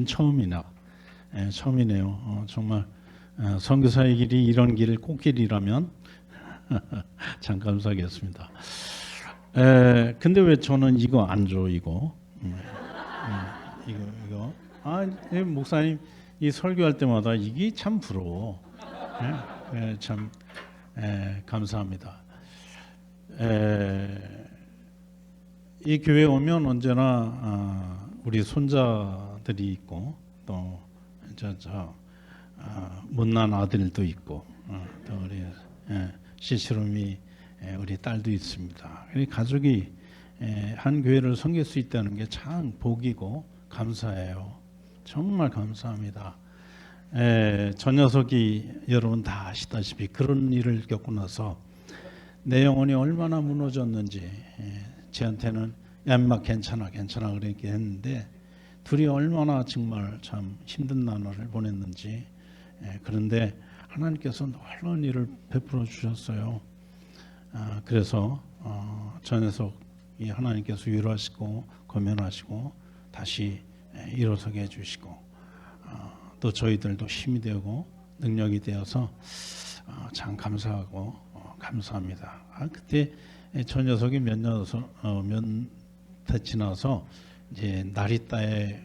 처음이네요. 정말 선교사의 길이 이런 길 꽃길이라면 참 감사하겠습니다. 근데 왜 저는 이거 안 줘? 이거 이거 목사님 이 설교할 때마다 이게 참 부러워. 참 감사합니다. 이 교회 오면 언제나 우리 손자들이 있고 또 못난 아들도 있고 또 우리 시스름이 우리 딸도 있습니다. 가족이 한 교회를 섬길 수 있다는 게 참 복이고 감사해요. 정말 감사합니다. 저 녀석이 여러분 다 아시다시피 그런 일을 겪고 나서 내 영혼이 얼마나 무너졌는지 저한테는 얌마 괜찮아 그렇게 했는데 둘이 얼마나 정말 참 힘든 나날을 보냈는지 그런데 하나님께서 놀라운 일을 베풀어 주셨어요. 그래서 저 녀석이 하나님께서 위로하시고 권면하시고 다시 일어서게 해주시고 또 저희들도 힘이 되고 능력이 되어서 참 감사하고 감사합니다. 그때 저 녀석이 몇 달 지나서 이제 나리따에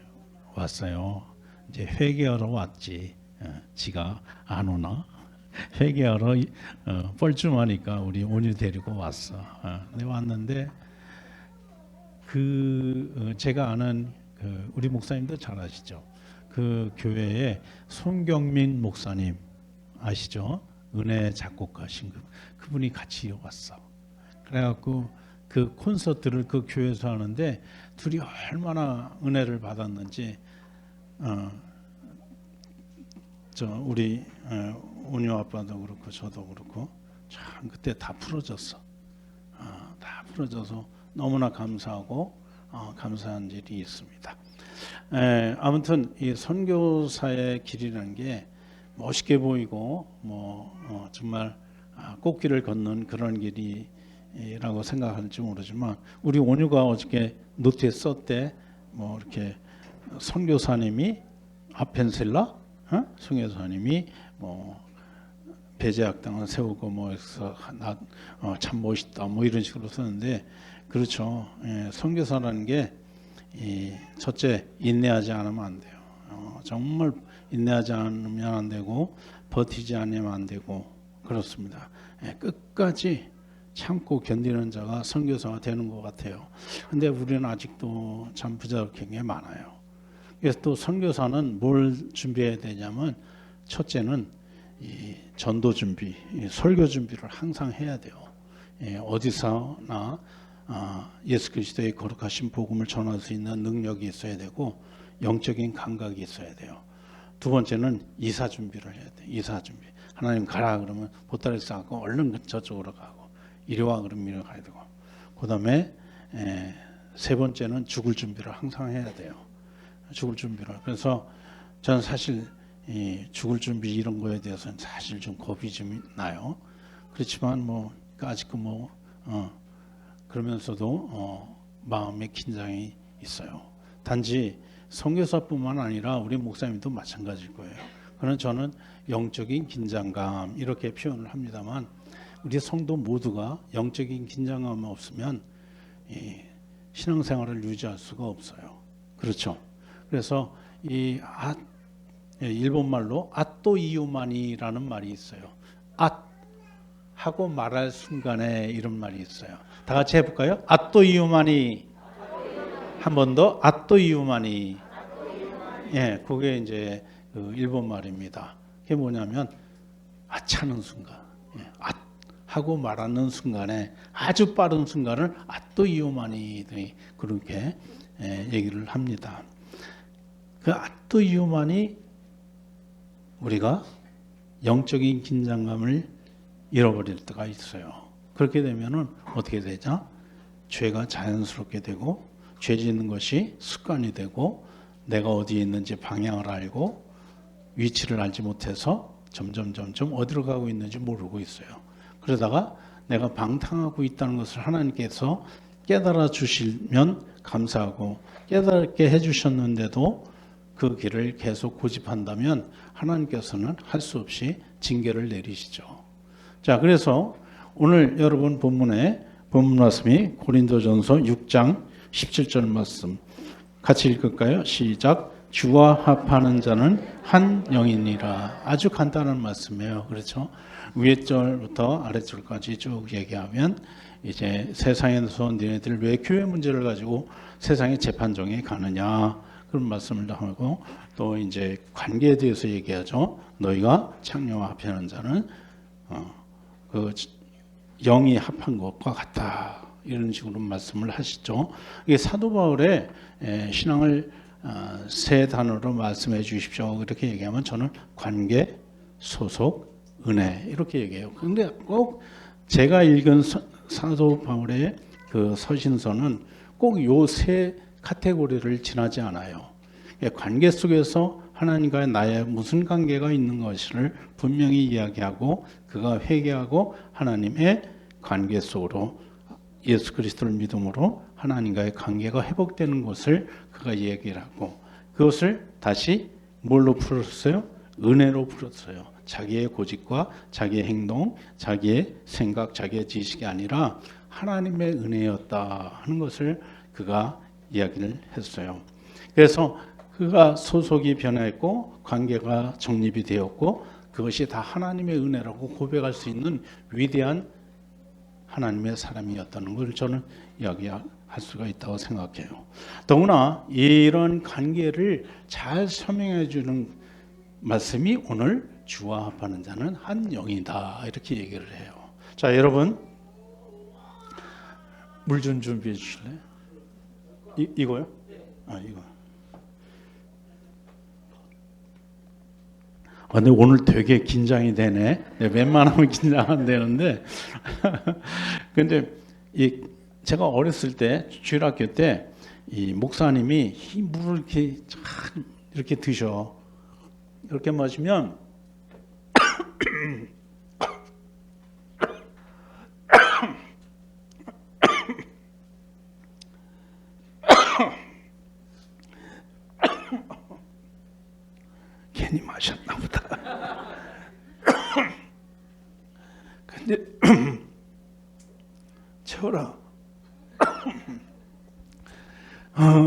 왔어요. 이제 회개하러 왔지. 지가 안 오나? 회개하러 뻘쭘하니까 우리 온유 데리고 왔어. 근데 왔는데 제가 아는 우리 목사님도 잘 아시죠? 그 교회에 손경민 목사님 아시죠? 은혜 작곡가신 그분이 같이 왔어. 그래갖고 그 콘서트를 그 교회에서 하는데 둘이 얼마나 은혜를 받았는지 우리 온유 아빠도 그렇고 저도 그렇고 참 그때 다 풀어졌어. 다 풀어져서 너무나 감사하고 감사한 일이 있습니다. 아무튼 이 선교사의 길이라는 게 멋있게 보이고 정말 꽃길을 걷는 그런 길이라고 생각할지 모르지만 우리 온유가 어저께 노트에 썼대. 이렇게 선교사님이 아펜셀라 선교사님이 배제학당을 세우고 해서 참 멋있다 이런 식으로 썼는데 그렇죠. 선교사라는 게 첫째 인내하지 않으면 안 돼요. 정말 인내하지 않으면 안 되고 버티지 않으면 안 되고 그렇습니다. 끝까지 참고 견디는 자가 선교사가 되는 것 같아요. 근데 우리는 아직도 참 부족한 게 많아요. 그래서 또 선교사는 뭘 준비해야 되냐면 첫째는 이 전도 준비, 설교 준비를 항상 해야 돼요. 어디서나 예수 그리스도의 거룩하신 복음을 전할 수 있는 능력이 있어야 되고 영적인 감각이 있어야 돼요. 두 번째는 이사 준비를 해야 돼요. 이사 준비. 하나님 가라 그러면 보따리 싸고 얼른 저쪽으로 가고 이리 와 그러면 이리 가야 되고 그 다음에 세 번째는 죽을 준비를 항상 해야 돼요. 죽을 준비를. 그래서 저는 사실 죽을 준비 이런 거에 대해서는 사실 좀 겁이 좀 나요. 그렇지만 아직도 그러면서도 마음의 긴장이 있어요. 단지 선교사뿐만 아니라 우리 목사님도 마찬가지일 거예요. 그러나 저는 영적인 긴장감 이렇게 표현을 합니다만 우리 성도 모두가 영적인 긴장감이 없으면 신앙생활을 유지할 수가 없어요. 그렇죠? 그래서 일본말로 아또 이유만이라는 말이 있어요. 하고 말할 순간에 이런 말이 있어요. 다 같이 해볼까요? 아또 이유만이. 한 번 더. 아또 이유만이. 그게 이제 일본 말입니다. 그게 뭐냐면 아차는 순간. 하고 말하는 순간에 아주 빠른 순간을 아또 이유만이 그렇게 얘기를 합니다. 그 아또 이유만이 우리가 영적인 긴장감을 잃어버릴 때가 있어요. 그렇게 되면은 어떻게 되죠? 죄가 자연스럽게 되고 죄 짓는 것이 습관이 되고 내가 어디에 있는지 방향을 알고 위치를 알지 못해서 점점 어디로 가고 있는지 모르고 있어요. 그러다가 내가 방탕하고 있다는 것을 하나님께서 깨달아 주시면 감사하고 깨닫게 해주셨는데도 그 길을 계속 고집한다면 하나님께서는 할 수 없이 징계를 내리시죠. 자, 그래서 오늘 여러분 본문 말씀이 고린도전서 6장 17절 말씀 같이 읽을까요? 시작. 주와 합하는 자는 한 영이니라. 아주 간단한 말씀이에요. 그렇죠? 위에 절부터 아래 절까지 쭉 얘기하면 이제 세상에서 너희들 왜 교회 문제를 가지고 세상의 재판정에 가느냐 그런 말씀을 하고 또 이제 관계에 대해서 얘기하죠. 너희가 창녀와 합하는 자는 그 영이 합한 것과 같다. 이런 식으로 말씀을 하시죠. 이게 사도 바울의 신앙을 세 단어로 말씀해 주십시오. 이렇게 얘기하면 저는 관계, 소속, 은혜 이렇게 얘기해요. 그런데 꼭 제가 읽은 사도 바울의 그 서신서는 꼭 요 세 카테고리를 지나지 않아요. 관계 속에서 하나님과 나의 무슨 관계가 있는 것을 분명히 이야기하고 그가 회개하고 하나님의 관계 속으로 예수 그리스도를 믿음으로 하나님과의 관계가 회복되는 것을 그가 얘기를 하고 그것을 다시 뭘로 풀었어요? 은혜로 풀었어요. 자기의 고집과 자기의 행동, 자기의 생각, 자기의 지식이 아니라 하나님의 은혜였다 하는 것을 그가 이야기를 했어요. 그래서 그가 소속이 변화했고 관계가 정립이 되었고 그것이 다 하나님의 은혜라고 고백할 수 있는 위대한 하나님의 사람이었다는 걸 저는 이야기할 수가 있다고 생각해요. 더구나 이런 관계를 잘 설명해 주는 말씀이 오늘 주와 합하는 자는 한 영이다 이렇게 얘기를 해요. 자, 여러분 물 좀 준비해 주실래요? 이거요? 이거. 근데 오늘 되게 긴장이 되네. 웬만하면 긴장 안 되는데. 근데 제가 어렸을 때 주일학교 때 이 목사님이 이 물을 이렇게 드셔. 이렇게 마시면 괜히 마셨나 보다. 근데 채워라.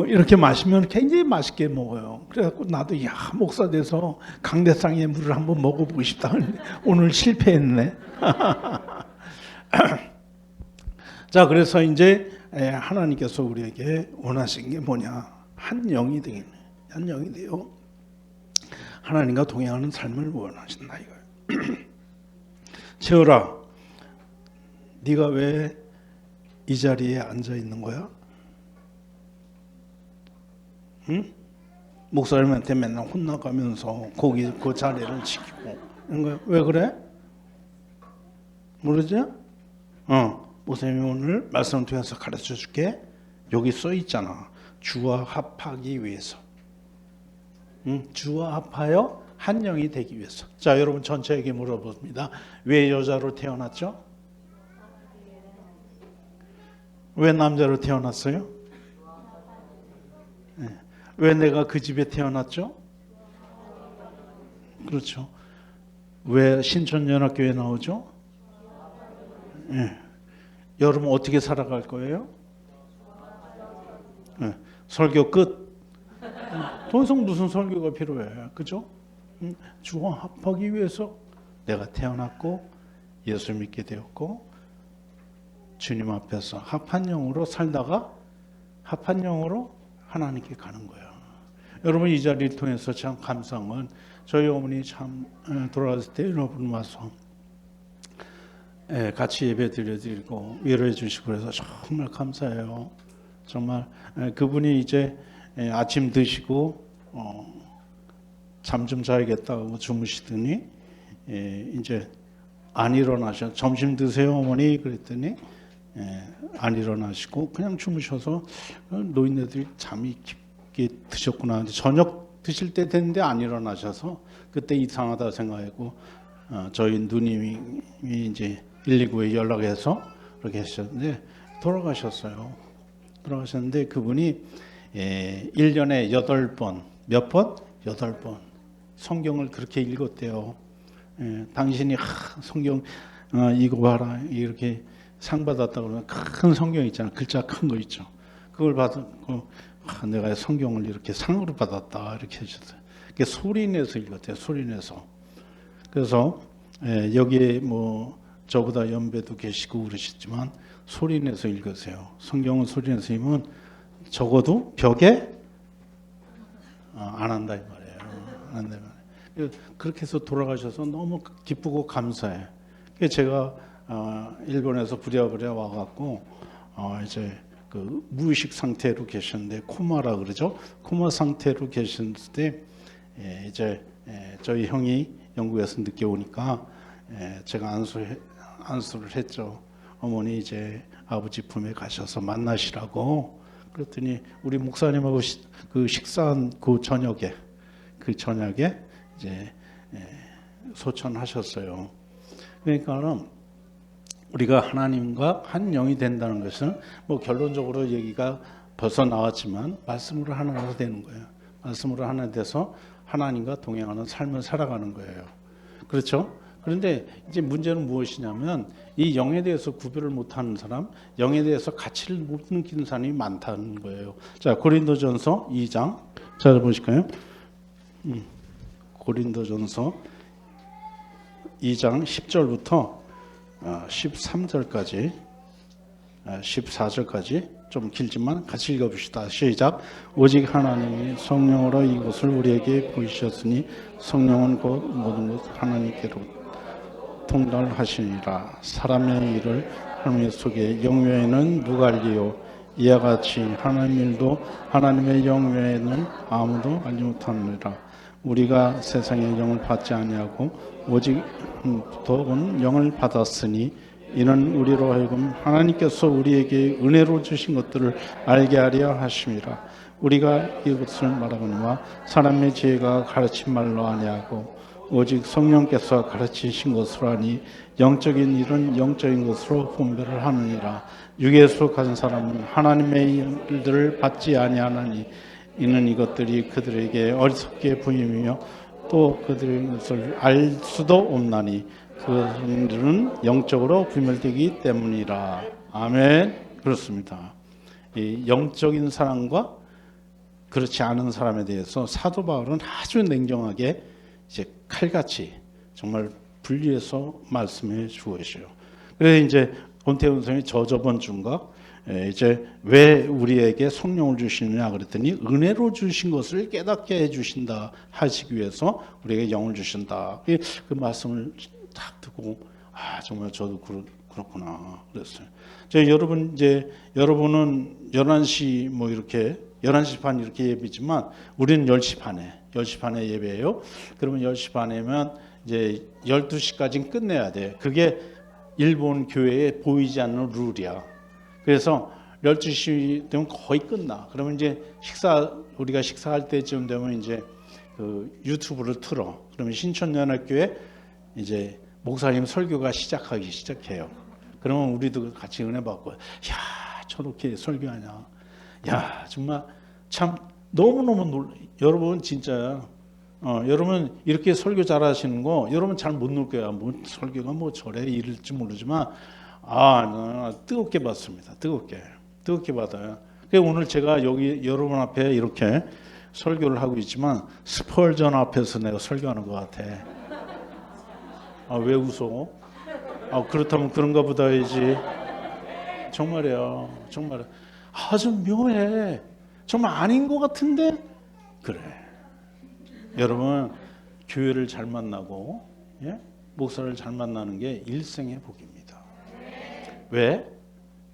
이렇게 마시면 굉장히 맛있게 먹어요. 그래갖고 나도 목사 돼서 강대상의 물을 한번 먹어보고 싶다. 오늘 실패했네. 자, 그래서 이제 하나님께서 우리에게 원하신 게 뭐냐? 한 영이 되겠네. 한 영이 돼요. 하나님과 동행하는 삶을 원하신다 이거예요. 채울아, 네가 왜 이 자리에 앉아 있는 거야? 응? 목사님한테 맨날 혼나가면서 거기 그 자리를 지키고 이런 거야. 왜 그래? 모르지? 목사님이 오늘 말씀을 통해서 가르쳐 줄게. 여기 써 있잖아. 주와 합하기 위해서. 주와 합하여 한 영이 되기 위해서. 자, 여러분 전체에게 물어봅니다. 왜 여자로 태어났죠? 왜 남자로 태어났어요? 네. 왜 내가 그 집에 태어났죠? 그렇죠. 왜 신천연합교회 나오죠? 네. 여러분 어떻게 살아갈 거예요? 네. 설교 끝. 더 이상 무슨 설교가 필요해? 그죠? 주와 합하기 위해서 내가 태어났고 예수 믿게 되었고 주님 앞에서 합한 영으로 살다가 합한 영으로 하나님께 가는 거예요. 여러분 이 자리를 통해서 참 감사한 건 저희 어머니 참 돌아갔을 때 여러분 와서 같이 예배 드려드리고 위로해 주시고 그래서 정말 감사해요. 정말 그분이 이제 아침 드시고 잠 좀 자야겠다고 주무시더니 이제 안 일어나셔. 점심 드세요 어머니 그랬더니 안 일어나시고 그냥 주무셔서 노인네들이 잠이 깊게 드셨구나. 저녁 드실 때 됐는데 안 일어나셔서 그때 이상하다 생각하고 저희 누님이 이제 119에 연락해서 그렇게 하셨는데 돌아가셨어요. 돌아가셨는데 그분이 1년에 8번 몇 번? 8번. 성경을 그렇게 읽었대요. 당신이 성경 이거 봐라 이렇게 상 받았다 그러면 큰 성경 있잖아. 글자 큰 거 있죠. 그걸 받고 내가 성경을 이렇게 상으로 받았다 이렇게 해줬어요. 그게 소리 내서 읽었대요. 소리 내서. 그래서 여기에 뭐 저보다 연배도 계시고 그러시지만 소리 내서 읽으세요. 성경은 소리 내서 읽으면 적어도 벽에 안 한다 이 말이에요. 안 한다 이 말이에요. 그렇게 해서 돌아가셔서 너무 기쁘고 감사해. 그래서 제가 일본에서 부랴부랴 와갖고 이제 그 무의식 상태로 계셨는데 코마라 그러죠. 코마 상태로 계셨을 때 이제 저희 형이 영국에서 늦게 오니까 제가 안수를 했죠. 어머니 이제 아버지 품에 가셔서 만나시라고. 그랬더니 우리 목사님하고 그 식사한 그 저녁에 이제 소천하셨어요. 그러니까는 우리가 하나님과 한 영이 된다는 것은 뭐 결론적으로 얘기가 벌써 나왔지만 말씀으로 하나가 되는 거예요. 말씀으로 하나 돼서 하나님과 동행하는 삶을 살아가는 거예요. 그렇죠? 그런데 이제 문제는 무엇이냐면 이 영에 대해서 구별을 못하는 사람, 영에 대해서 가치를 못 느끼는 사람이 많다는 거예요. 자, 고린도전서 2장 찾아보실까요? 고린도전서 2장 10절부터 13절까지 14절까지 좀 길지만 같이 읽어봅시다. 시작. 오직 하나님이 성령으로 이것을 우리에게 보이셨으니 성령은 곧 모든 것 하나님께로 통달하시니라. 사람의 일을 하나님 속에 영 외에는 누가 알리요? 이와 같이 하나님 일도 하나님의 영 외에는 아무도 알지 못하느니라. 우리가 세상의 영을 받지 아니하고 오직 더은 영을 받았으니 이는 우리로 하여금 하나님께서 우리에게 은혜로 주신 것들을 알게 하려 하심이라. 우리가 이것을 말하거니와 사람의 지혜가 가르친 말로 아니하고 오직 성령께서 가르치신 것으로 하니 영적인 일은 영적인 것으로 분별을 하느니라. 육에 속한 사람은 하나님의 일들을 받지 아니하나니 이는 이것들이 그들에게 어리석게 보이며 또 그들의 것을 알 수도 없나니 그들은 영적으로 분별되기 때문이라. 아멘. 그렇습니다. 이 영적인 사람과 그렇지 않은 사람에 대해서 사도 바울은 아주 냉정하게 이제 칼같이 정말 분리해서 말씀해 주어요. 그래서 이제 권태훈 선생님이 저번 주인가 이제 왜 우리에게 성령을 주시느냐 그랬더니 은혜로 주신 것을 깨닫게 해주신다 하시기 위해서 우리에게 영을 주신다. 그 말씀을 딱 듣고 정말 저도 그렇구나 그랬어요. 여러분 이제 여러분은 11시 뭐 이렇게 11시 반 이렇게 예배지만 우리는 10시 반에 예배예요. 그러면 10시 반이면 이제 12시까지는 끝내야 돼. 그게 일본 교회에 보이지 않는 룰이야. 그래서 12시 되면 거의 끝나. 그러면 이제 우리가 식사할 때쯤 되면 이제 그 유튜브를 틀어. 그러면 신천연합교회 이제 목사님 설교가 시작해요. 그러면 우리도 같이 은혜 받고, 야, 저렇게 설교하냐. 야, 정말 참 너무너무 놀라. 여러분 진짜 여러분 이렇게 설교 잘하시는 거 여러분 잘 못 놀 거야. 뭐 설교가 뭐 저래 이럴지 모르지만 뜨겁게 받습니다. 뜨겁게 받아요. 그래서 오늘 제가 여기 여러분 앞에 이렇게 설교를 하고 있지만 스펄전 앞에서 내가 설교하는 것 같아. 왜 웃어? 그렇다면 그런가 보다 해야지. 정말이야. 정말 아주 묘해. 정말 아닌 것 같은데 그래. 여러분 교회를 잘 만나고 목사를 잘 만나는 게 일생의 복입니다. 왜?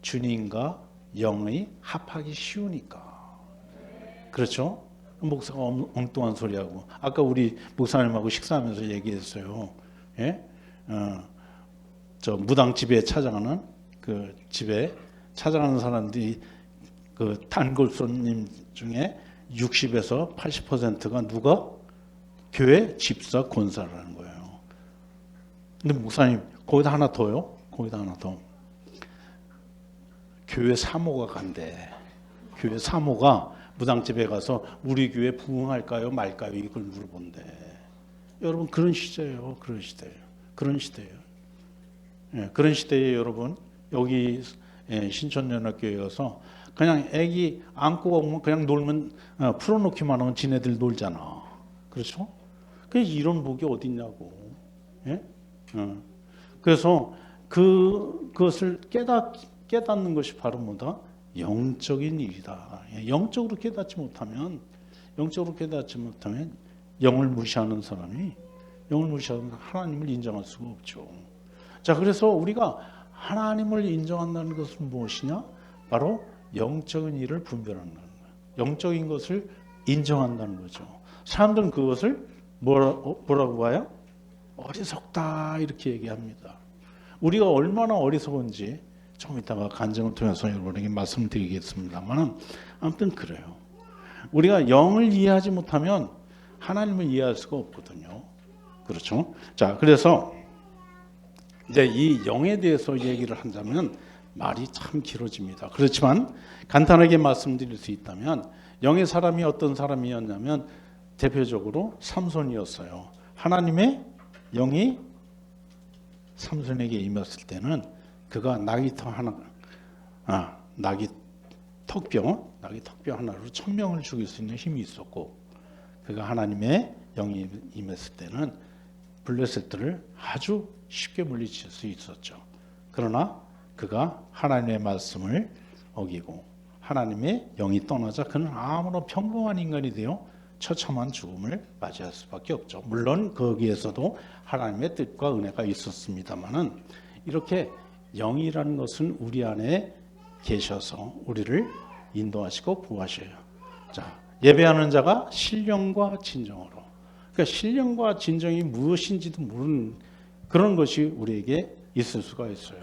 주님과 영의 합하기 쉬우니까. 그렇죠? 목사가 엉뚱한 소리하고 아까 우리 목사님하고 식사하면서 얘기했어요. 저 무당 집에 찾아가는 그 집에 찾아가는 사람들이 그 단골 손님 중에 60에서 80%가 누가? 교회 집사 권사라는 거예요. 근데 목사님 거기다 하나 더요? 거기다 하나 더. 교회 사모가 간대. 교회 사모가 무당집에 가서 우리 교회 부흥할까요 말까요 이걸 물어본대. 여러분 그런 시대예요. 그런 시대예요. 그런 시대예요. 예, 그런 시대에 여러분 여기 신천연합교회 가서 그냥 애기 안고 오면 그냥 놀면 풀어놓기만 하면 지네들 놀잖아. 그렇죠? 이런 복이 어딨냐고. 예? 그래서 그것을 깨닫는 것이 바로 뭐다? 영적인 일이다. 영적으로 깨닫지 못하면 영을 무시하는 사람이 하나님을 인정할 수가 없죠. 자, 그래서 우리가 하나님을 인정한다는 것은 무엇이냐? 바로 영적인 일을 분별하는 거예요. 영적인 것을 인정한다는 거죠. 사람들은 그것을 뭐라고 봐요? 어리석다 이렇게 얘기합니다. 우리가 얼마나 어리석은지 좀 이따가 간증을 통해서 여러분에게 말씀드리겠습니다만 아무튼 그래요. 우리가 영을 이해하지 못하면 하나님을 이해할 수가 없거든요. 그렇죠? 자, 그래서 이제 이 영에 대해서 얘기를 한다면 말이 참 길어집니다. 그렇지만 간단하게 말씀드릴 수 있다면 영의 사람이 어떤 사람이었냐면 대표적으로 삼손이었어요. 하나님의 영이 삼손에게 임했을 때는 그가 낙이 턱뼈 하나로 1000명을 죽일 수 있는 힘이 있었고, 그가 하나님의 영이 임했을 때는 블레셋들을 아주 쉽게 물리칠 수 있었죠. 그러나 그가 하나님의 말씀을 어기고 하나님의 영이 떠나자 그는 아무런 평범한 인간이 되어 처참한 죽음을 맞이할 수밖에 없죠. 물론 거기에서도 하나님의 뜻과 은혜가 있었습니다만은 이렇게 영이라는 것은 우리 안에 계셔서 우리를 인도하시고 구하셔요. 자, 예배하는 자가 신령과 진정으로. 그러니까 신령과 진정이 무엇인지도 모르는 그런 것이 우리에게 있을 수가 있어요.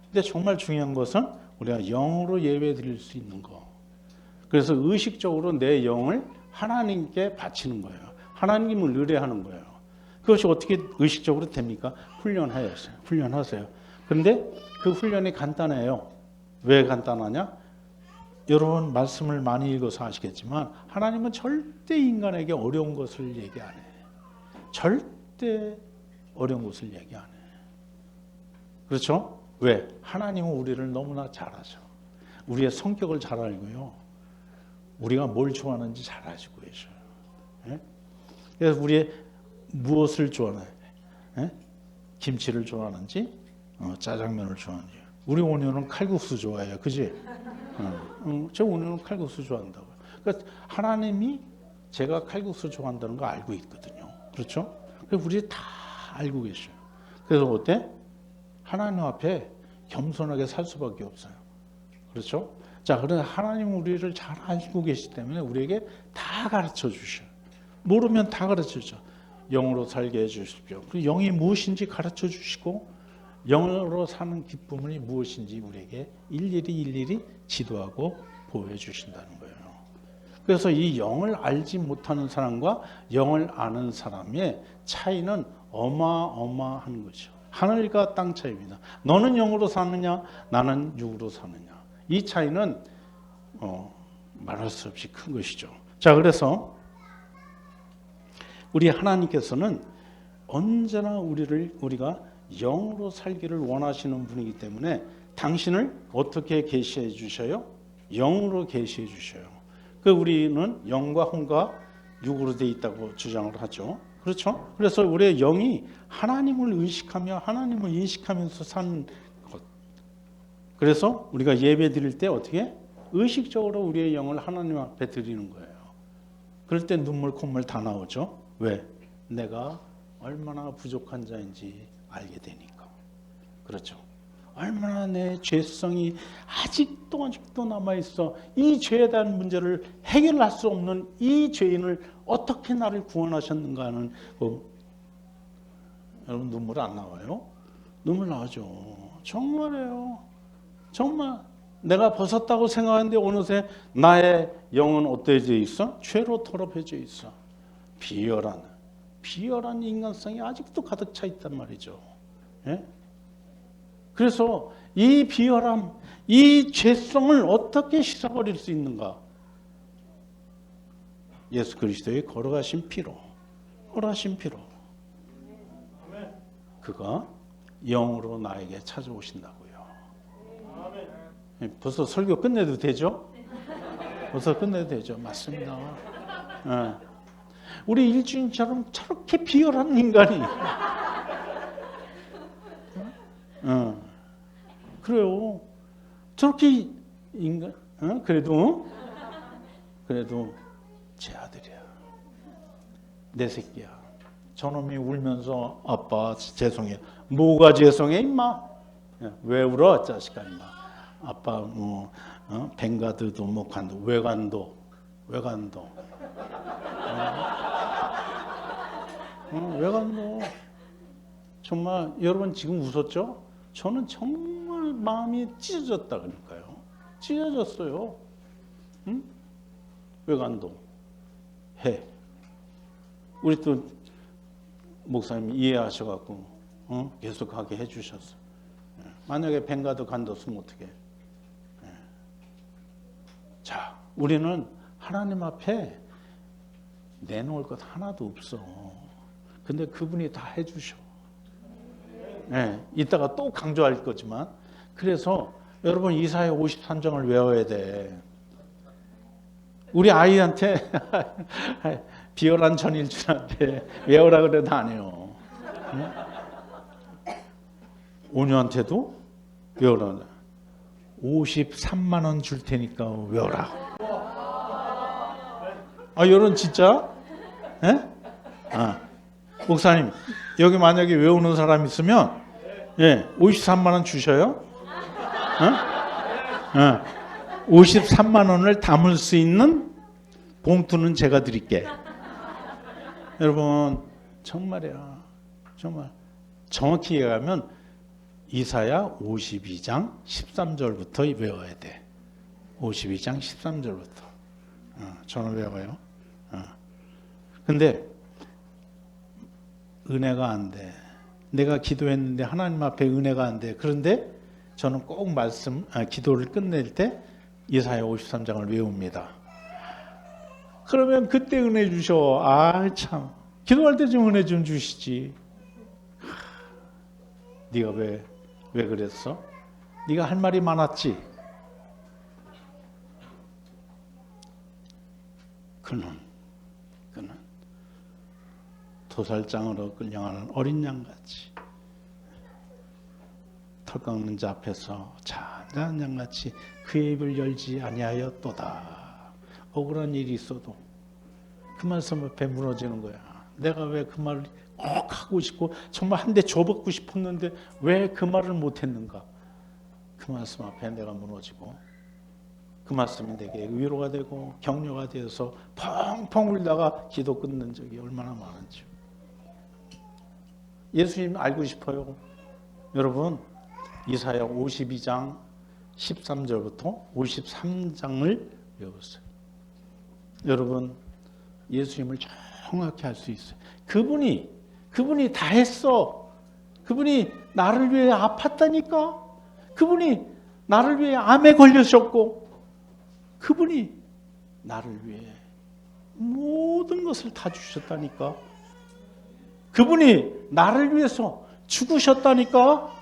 근데 정말 중요한 것은 우리가 영으로 예배 드릴 수 있는 거. 그래서 의식적으로 내 영을 하나님께 바치는 거예요. 하나님을 의뢰하는 거예요. 그것이 어떻게 의식적으로 됩니까? 훈련하세요. 그런데 그 훈련이 간단해요. 왜 간단하냐? 여러분 말씀을 많이 읽어서 아시겠지만 하나님은 절대 인간에게 어려운 것을 얘기 안 해. 절대 어려운 것을 얘기 안 해. 그렇죠? 왜? 하나님은 우리를 너무나 잘 아죠. 우리의 성격을 잘 알고요. 우리가 뭘 좋아하는지 잘 아시고 계셔요. 예? 그래서 우리의 무엇을 좋아하나요? 예? 김치를 좋아하는지 짜장면을 좋아하는지. 우리 원효는 칼국수 좋아해요. 그지? 제 원효는 칼국수 좋아한다고요. 그러니까 하나님이 제가 칼국수 좋아한다는 거 알고 있거든요. 그렇죠? 그래서 우리 다 알고 계셔요. 그래서 어때? 하나님 앞에 겸손하게 살 수밖에 없어요. 그렇죠? 자, 그런데 하나님은 우리를 잘 알고 계시기 때문에 우리에게 다 가르쳐 주셔요. 모르면 다 가르쳐 주죠. 영으로 살게 해주십시오. 그 영이 무엇인지 가르쳐 주시고 영으로 사는 기쁨이 무엇인지 우리에게 일일이 지도하고 보여주신다는 거예요. 그래서 이 영을 알지 못하는 사람과 영을 아는 사람의 차이는 어마어마한 거죠. 하늘과 땅 차이입니다. 너는 영으로 사느냐, 나는 육으로 사느냐. 이 차이는 말할 수 없이 큰 것이죠. 자, 그래서 우리 하나님께서는 언제나 우리가 영으로 살기를 원하시는 분이기 때문에 당신을 어떻게 계시해 주셔요? 영으로 계시해 주셔요. 우리는 영과 혼과 육으로 되어 있다고 주장을 하죠. 그렇죠? 그래서 우리의 영이 하나님을 의식하며 하나님을 인식하면서 사는 것. 그래서 우리가 예배 드릴 때 어떻게? 의식적으로 우리의 영을 하나님 앞에 드리는 거예요. 그럴 때 눈물 콧물 다 나오죠. 왜? 내가 얼마나 부족한 자인지 알게 되니까. 그렇죠? 얼마나 내 죄성이 아직도 남아있어. 이 죄에 대한 문제를 해결할 수 없는 이 죄인을 어떻게 나를 구원하셨는가 하는 여러분 눈물 안 나와요? 눈물 나오죠. 정말이에요. 정말 내가 벗었다고 생각하는데 어느새 나의 영은 어때져 있어? 죄로 더럽혀져 있어. 비열한 인간성이 아직도 가득 차 있단 말이죠. 예? 그래서 이 비열함, 이 죄성을 어떻게 씻어버릴 수 있는가? 예수 그리스도의 걸어가신 피로, 걸어가신 피로 그가 영으로 나에게 찾아오신다고요. 벌써 설교 끝내도 되죠? 벌써 끝내도 되죠? 맞습니다. 우리 일주인처럼 저렇게 비열한 인간이 그래요. 저렇게 인간 그래도 제 아들이야. 내 새끼야. 저놈이 울면서 아빠 죄송해. 뭐가 죄송해 임마? 왜 울어 자식아 임마. 아빠 뭐 벵가드도 뭐 간도 외관도 외관도 정말 여러분 지금 웃었죠? 저는 정말 마음이 찢어졌다니까요. 찢어졌어요. 응? 외관도 해. 우리 또 목사님이 이해하셔갖고 계속하게 해주셨어. 만약에 벵가드 간뒀으면 어떻게? 자, 우리는 하나님 앞에 내놓을 것 하나도 없어. 근데 그분이 다 해주셔. 이따가 또 강조할 거지만 그래서 여러분 이사야 53장을 외워야 돼. 우리 아이한테 비열한 전일주한테 외우라 그래도 안 해요. 오녀한테도 외우라. 53만 원 줄 테니까 외워라. 여러분 진짜? 목사님 여기 만약에 외우는 사람 있으면 53만 원 주셔요? 53만 원을 담을 수 있는 봉투는 제가 드릴게. 여러분 정말이야. 정말 정확히 얘기하면 이사야 52장 13절부터 외워야 돼. 52장 13절부터 저는 외워요. 근데 은혜가 안 돼. 내가 기도했는데 하나님 앞에 은혜가 안 돼. 그런데 저는 꼭 기도를 끝낼 때 이사야 53장을 외웁니다. 그러면 그때 은혜 주셔. 참. 기도할 때 좀 은혜 좀 주시지. 네가 왜 그랬어? 네가 할 말이 많았지. 그는 도살장으로 끌려가는 어린 양같이 털 깎는 자 앞에서 잔잔한 양같이 그의 입을 열지 아니하였도다. 억울한 일이 있어도 그 말씀 앞에 무너지는 거야. 내가 왜 그 말을 꼭 하고 싶고 정말 한 대 줘먹고 싶었는데 왜 그 말을 못했는가. 그 말씀 앞에 내가 무너지고 그 말씀이 내게 위로가 되고 격려가 되어서 펑펑 울다가 기도 끊는 적이 얼마나 많은지. 예수님 알고 싶어요. 여러분 이사야 52장 13절부터 53장을 외웠어요. 여러분 예수님을 정확히 알 수 있어요. 그분이 다 했어. 그분이 나를 위해 아팠다니까. 그분이 나를 위해 암에 걸리셨고 그분이 나를 위해 모든 것을 다 주셨다니까. 그분이 나를 위해서 죽으셨다니까.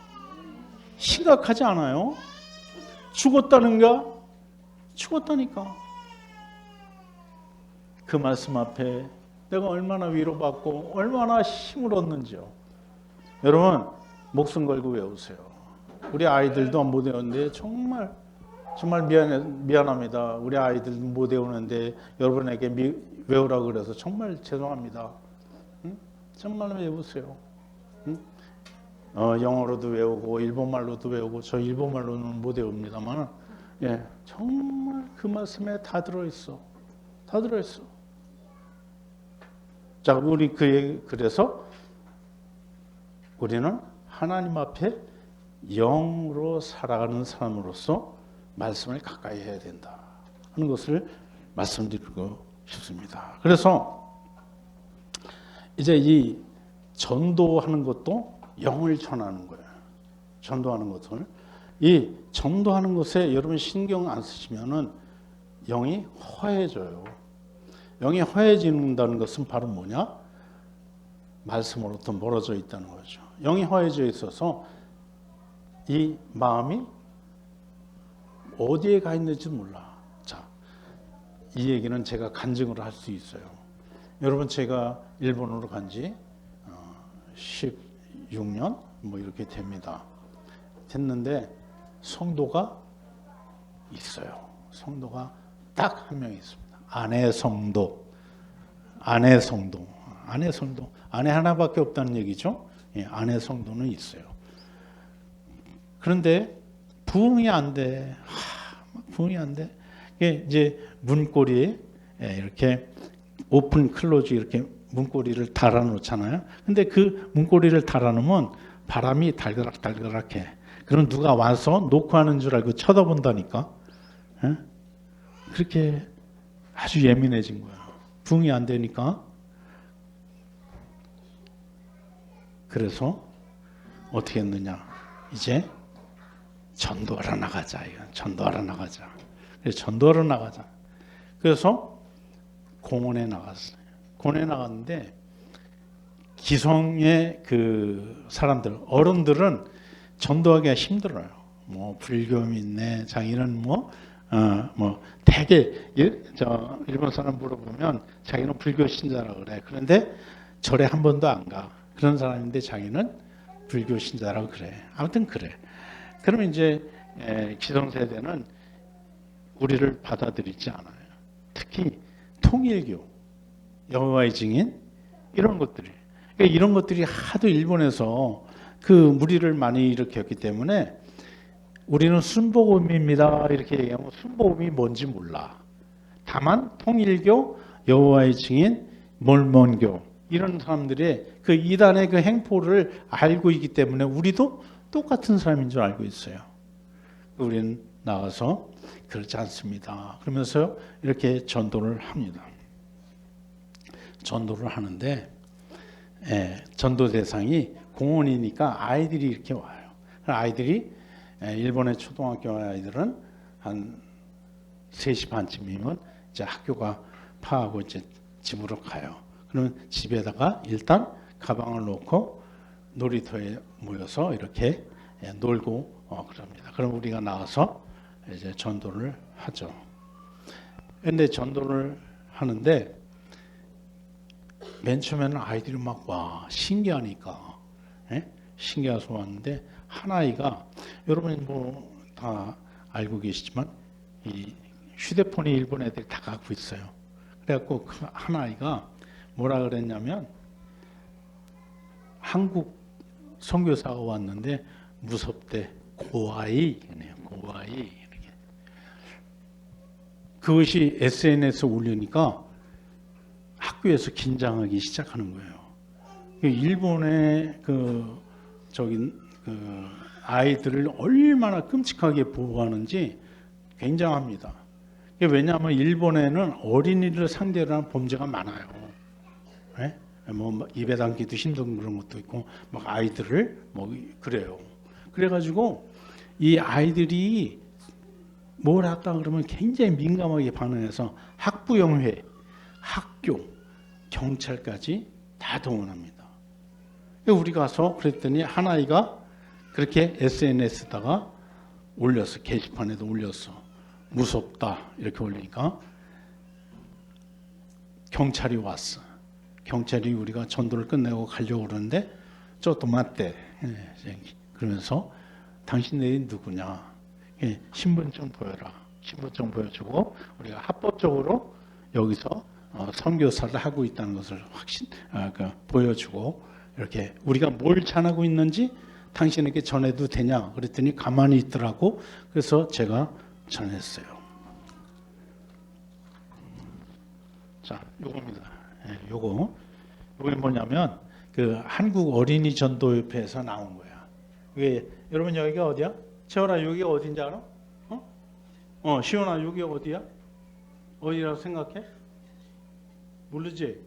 심각하지 않아요? 죽었다는가? 죽었다니까. 그 말씀 앞에 내가 얼마나 위로받고 얼마나 힘을 얻는지요. 여러분 목숨 걸고 외우세요. 우리 아이들도 못 외우는데 정말 미안합니다. 우리 아이들 못 외우는데 여러분에게 외우라고 그래서 정말 죄송합니다. 정말 외우세요. 영어로도 외우고 일본말로도 외우고 저 일본말로는 못 외웁니다만 정말 그 말씀에 다 들어있어. 다 들어있어. 자, 우리 그래서 우리는 하나님 앞에 영으로 살아가는 사람으로서 말씀을 가까이 해야 된다 하는 것을 말씀드리고 싶습니다. 그래서 이제 이 전도하는 것도 영을 전하는 거예요. 전도하는 것을. 이 전도하는 것에 여러분 신경 안 쓰시면은 영이 허해져요. 영이 허해진다는 것은 바로 뭐냐? 말씀으로부터 멀어져 있다는 거죠. 영이 허해져 있어서 이 마음이 어디에 가 있는지 몰라. 자, 이 얘기는 제가 간증을 할 수 있어요. 여러분, 제가 일본으로 간지 16년 뭐 이렇게 됩니다. 됐는데 성도가 있어요. 성도가 딱 한 명 있습니다. 아내 성도. 아내 하나밖에 없다는 얘기죠. 예, 아내 성도는 있어요. 그런데 부응이 안 돼. 부응이 안 돼. 이게 이제 문고리에 이렇게 오픈 클로즈 이렇게 문고리를 달아 놓잖아요. 근데 그 문고리를 달아 놓으면 바람이 달그락달그락해. 그럼 누가 와서 놓고 하는 줄 알고 쳐다본다니까. 예? 그렇게 아주 예민해진 거야. 부응이 안 되니까. 그래서 어떻게 했느냐. 이제 전도하러 나가자. 전도하러 나가자. 그래서 전도하러 나가자. 그래서 공원에 나갔어요. 공원에 나갔는데 기성의 그 사람들, 어른들은 전도하기가 힘들어요. 뭐 불교 믿네, 자기는 뭐 되게 저 일본 사람 물어보면 자기는 불교 신자라 그래. 그런데 절에 한 번도 안 가. 그런 사람인데 자기는 불교 신자라고 그래. 아무튼 그래. 그러면 이제 기성세대는 우리를 받아들이지 않아요. 특히 통일교, 여호와의 증인 이런 것들이. 그러니까 이런 것들이 하도 일본에서 그 무리를 많이 일으켰기 때문에 우리는 순복음입니다 이렇게 얘기하면 순복음이 뭔지 몰라. 다만 통일교, 여호와의 증인, 몰몬교 이런 사람들의 그 이단의 그 행포를 알고 있기 때문에 우리도 똑같은 사람인 줄 알고 있어요. 우리는 나가서 그렇지 않습니다. 그러면서 이렇게 전도를 합니다. 전도를 하는데 전도 대상이 공원이니까 아이들이 이렇게 와요. 아이들이 일본의 초등학교 아이들은 한 3시 반쯤이면 이제 학교가 파하고 이제 집으로 가요. 그러면 집에다가 일단 가방을 놓고 놀이터에 모여서 이렇게 놀고 그럽니다. 그럼 우리가 나가서 이제 전도를 하죠. 근데 전도를 하는데 맨 처음에는 아이들이 막 와 신기하니까 신기해서 왔는데 한 아이가 여러분이 뭐 다 알고 계시지만 이 휴대폰이 일본 애들이 다 갖고 있어요. 그래갖고 그 한 아이가 뭐라 그랬냐면 한국 선교사가 왔는데 무섭대. 고아이 이렇게. 그것이 SNS에 올리니까 학교에서 긴장하기 시작하는 거예요. 일본의 그 아이들을 얼마나 끔찍하게 보호하는지 굉장합니다. 왜냐하면 일본에는 어린이를 상대로 한 범죄가 많아요. 뭐 입에 담기도 힘든 그런 것도 있고 막 아이들을 뭐 그래요. 그래가지고 이 아이들이 뭘 할까 그러면 굉장히 민감하게 반응해서 학부형회, 학교, 경찰까지 다 동원합니다. 우리 가서 그랬더니 한 아이가 그렇게 SNS에다가 올렸어. 게시판에도 올렸어. 무섭다 이렇게 올리니까 경찰이 왔어. 경찰이 우리가 전도를 끝내고 가려고 그러는데 저 도마떼 그러면서 당신들이 누구냐 신분증 보여라. 신분증 보여주고 우리가 합법적으로 여기서 선교사를 하고 있다는 것을 보여주고 이렇게 우리가 뭘 전하고 있는지 당신에게 전해도 되냐 그랬더니 가만히 있더라고. 그래서 제가 전했어요. 자, 요겁니다. 요게 뭐냐면 그 한국 어린이 전도협회에서 나온 거야. 이게 여러분 여기가 어디야? 채원아 여기 어딘지 알아? 시원아 여기 어디야? 어디라고 생각해? 모르지?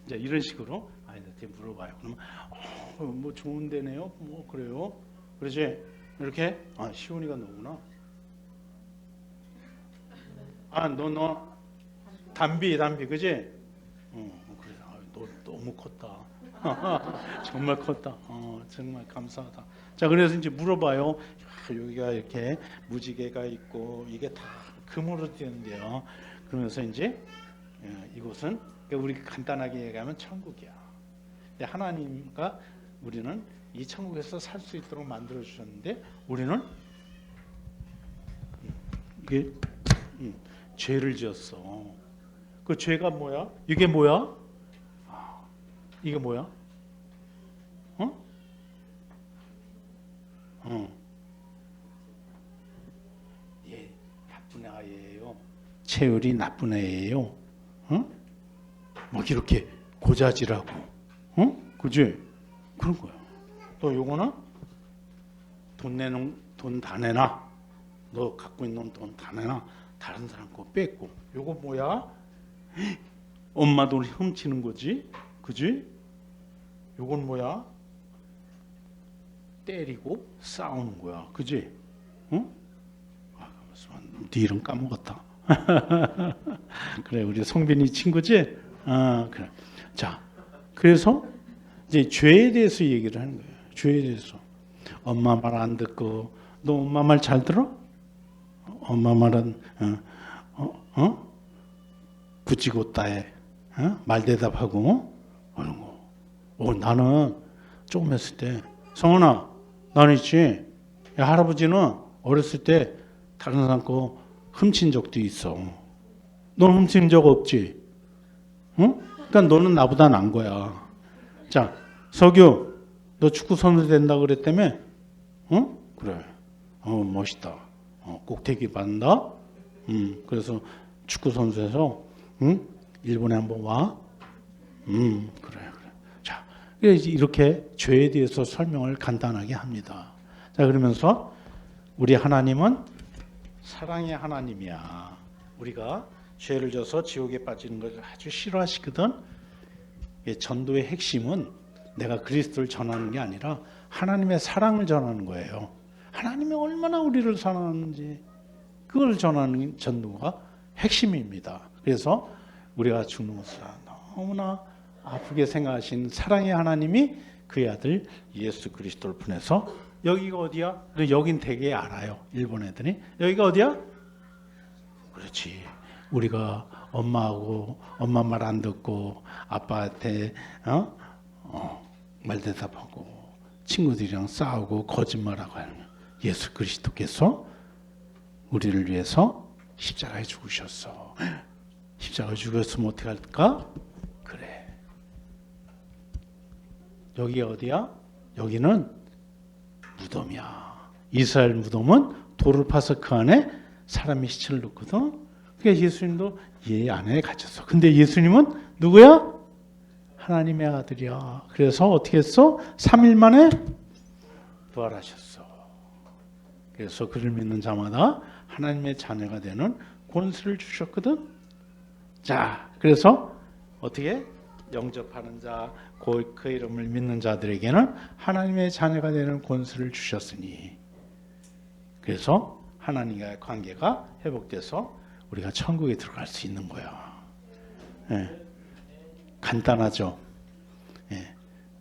이제 이런 식으로 아이들한테 물어봐요. 그러면 뭐 좋은 데네요. 뭐 그래요. 그러지? 이렇게 시원이가 너구나. 너 담비, 그지? 그래. 너 너무 컸다. 정말 컸다. 정말 감사하다. 자, 그래서 이제 물어봐요. 여기가 이렇게 무지개가 있고 이게 다 금으로 되는데요. 그러면서 이제 이곳은 우리 간단하게 얘기하면 천국이야. 근데 하나님과 우리는 이 천국에서 살 수 있도록 만들어 주셨는데 우리는 이게 죄를 지었어. 그 죄가 뭐야? 이게 뭐야? 이게 뭐야? 얘 나쁜 아이예요. 채율이 나쁜 애예요. 막 이렇게 고자질하고, 그지? 그런 거야. 또 요거는 돈 다 내놔. 너 갖고 있는 돈 다 내놔. 다른 사람 거 뺏고. 요거 뭐야? 엄마 돈 훔치는 거지, 그지? 요건 뭐야? 때리고 싸우는 거야, 그지? 응? 네 이름 까먹었다. 그래, 우리 성빈이 친구지? 그래. 자, 그래서 이제 죄에 대해서 얘기를 하는 거예요. 죄에 대해서. 엄마 말 안 듣고, 너 엄마 말 잘 들어? 엄마 말은 붙이고 따에 말 대답하고 하는 거. 나는 조금 했을 때, 성원아, 나는 있지. 야, 할아버지는 어렸을 때 다른 사람 거 훔친 적도 있어. 넌 훔친 적 없지? 그러니까 너는 나보다 난 거야. 자, 석유, 너 축구 선수 된다 그랬다며? 그래. 멋있다. 꼭대기 받는다. 그래서 축구 선수에서 일본에 한번 와. 그래. 자, 이렇게 죄에 대해서 설명을 간단하게 합니다. 자, 그러면서 우리 하나님은 사랑의 하나님이야. 우리가 죄를 져서 지옥에 빠지는 것을 아주 싫어하시거든. 전도의 핵심은 내가 그리스도를 전하는 게 아니라 하나님의 사랑을 전하는 거예요. 하나님이 얼마나 우리를 사랑하는지 그걸 전하는 전도가 핵심입니다. 그래서 우리가 죽는 것을 너무나 아프게 생각하신 사랑의 하나님이 그의 아들 예수 그리스도를 보내서 여기가 어디야? 여긴 되게 알아요. 일본 애들이. 여기가 어디야? 그렇지. 우리가 엄마 말 안 듣고 아빠한테 말 대답하고 친구들이랑 싸우고 거짓말하고 하는 예수 그리스도께서 우리를 위해서 십자가에 죽으셨어. 십자가에 죽었으면 어떻게 할까? 그래. 여기가 어디야? 여기는 무덤이야. 이스라엘 무덤은 돌을 파서 그 안에 사람의 시체를 넣거든. 그러니까 예수님도 이 안에 갇혔어. 근데 예수님은 누구야? 하나님의 아들이야. 그래서 어떻게 했어? 3일 만에 부활하셨어. 그래서 그를 믿는 자마다 하나님의 자녀가 되는 권세를 주셨거든. 자, 그래서 어떻게? 영접하는 자, 그 이름을 믿는 자들에게는 하나님의 자녀가 되는 권세를 주셨으니, 그래서 하나님과의 관계가 회복돼서 우리가 천국에 들어갈 수 있는 거야. 예. 간단하죠. 예.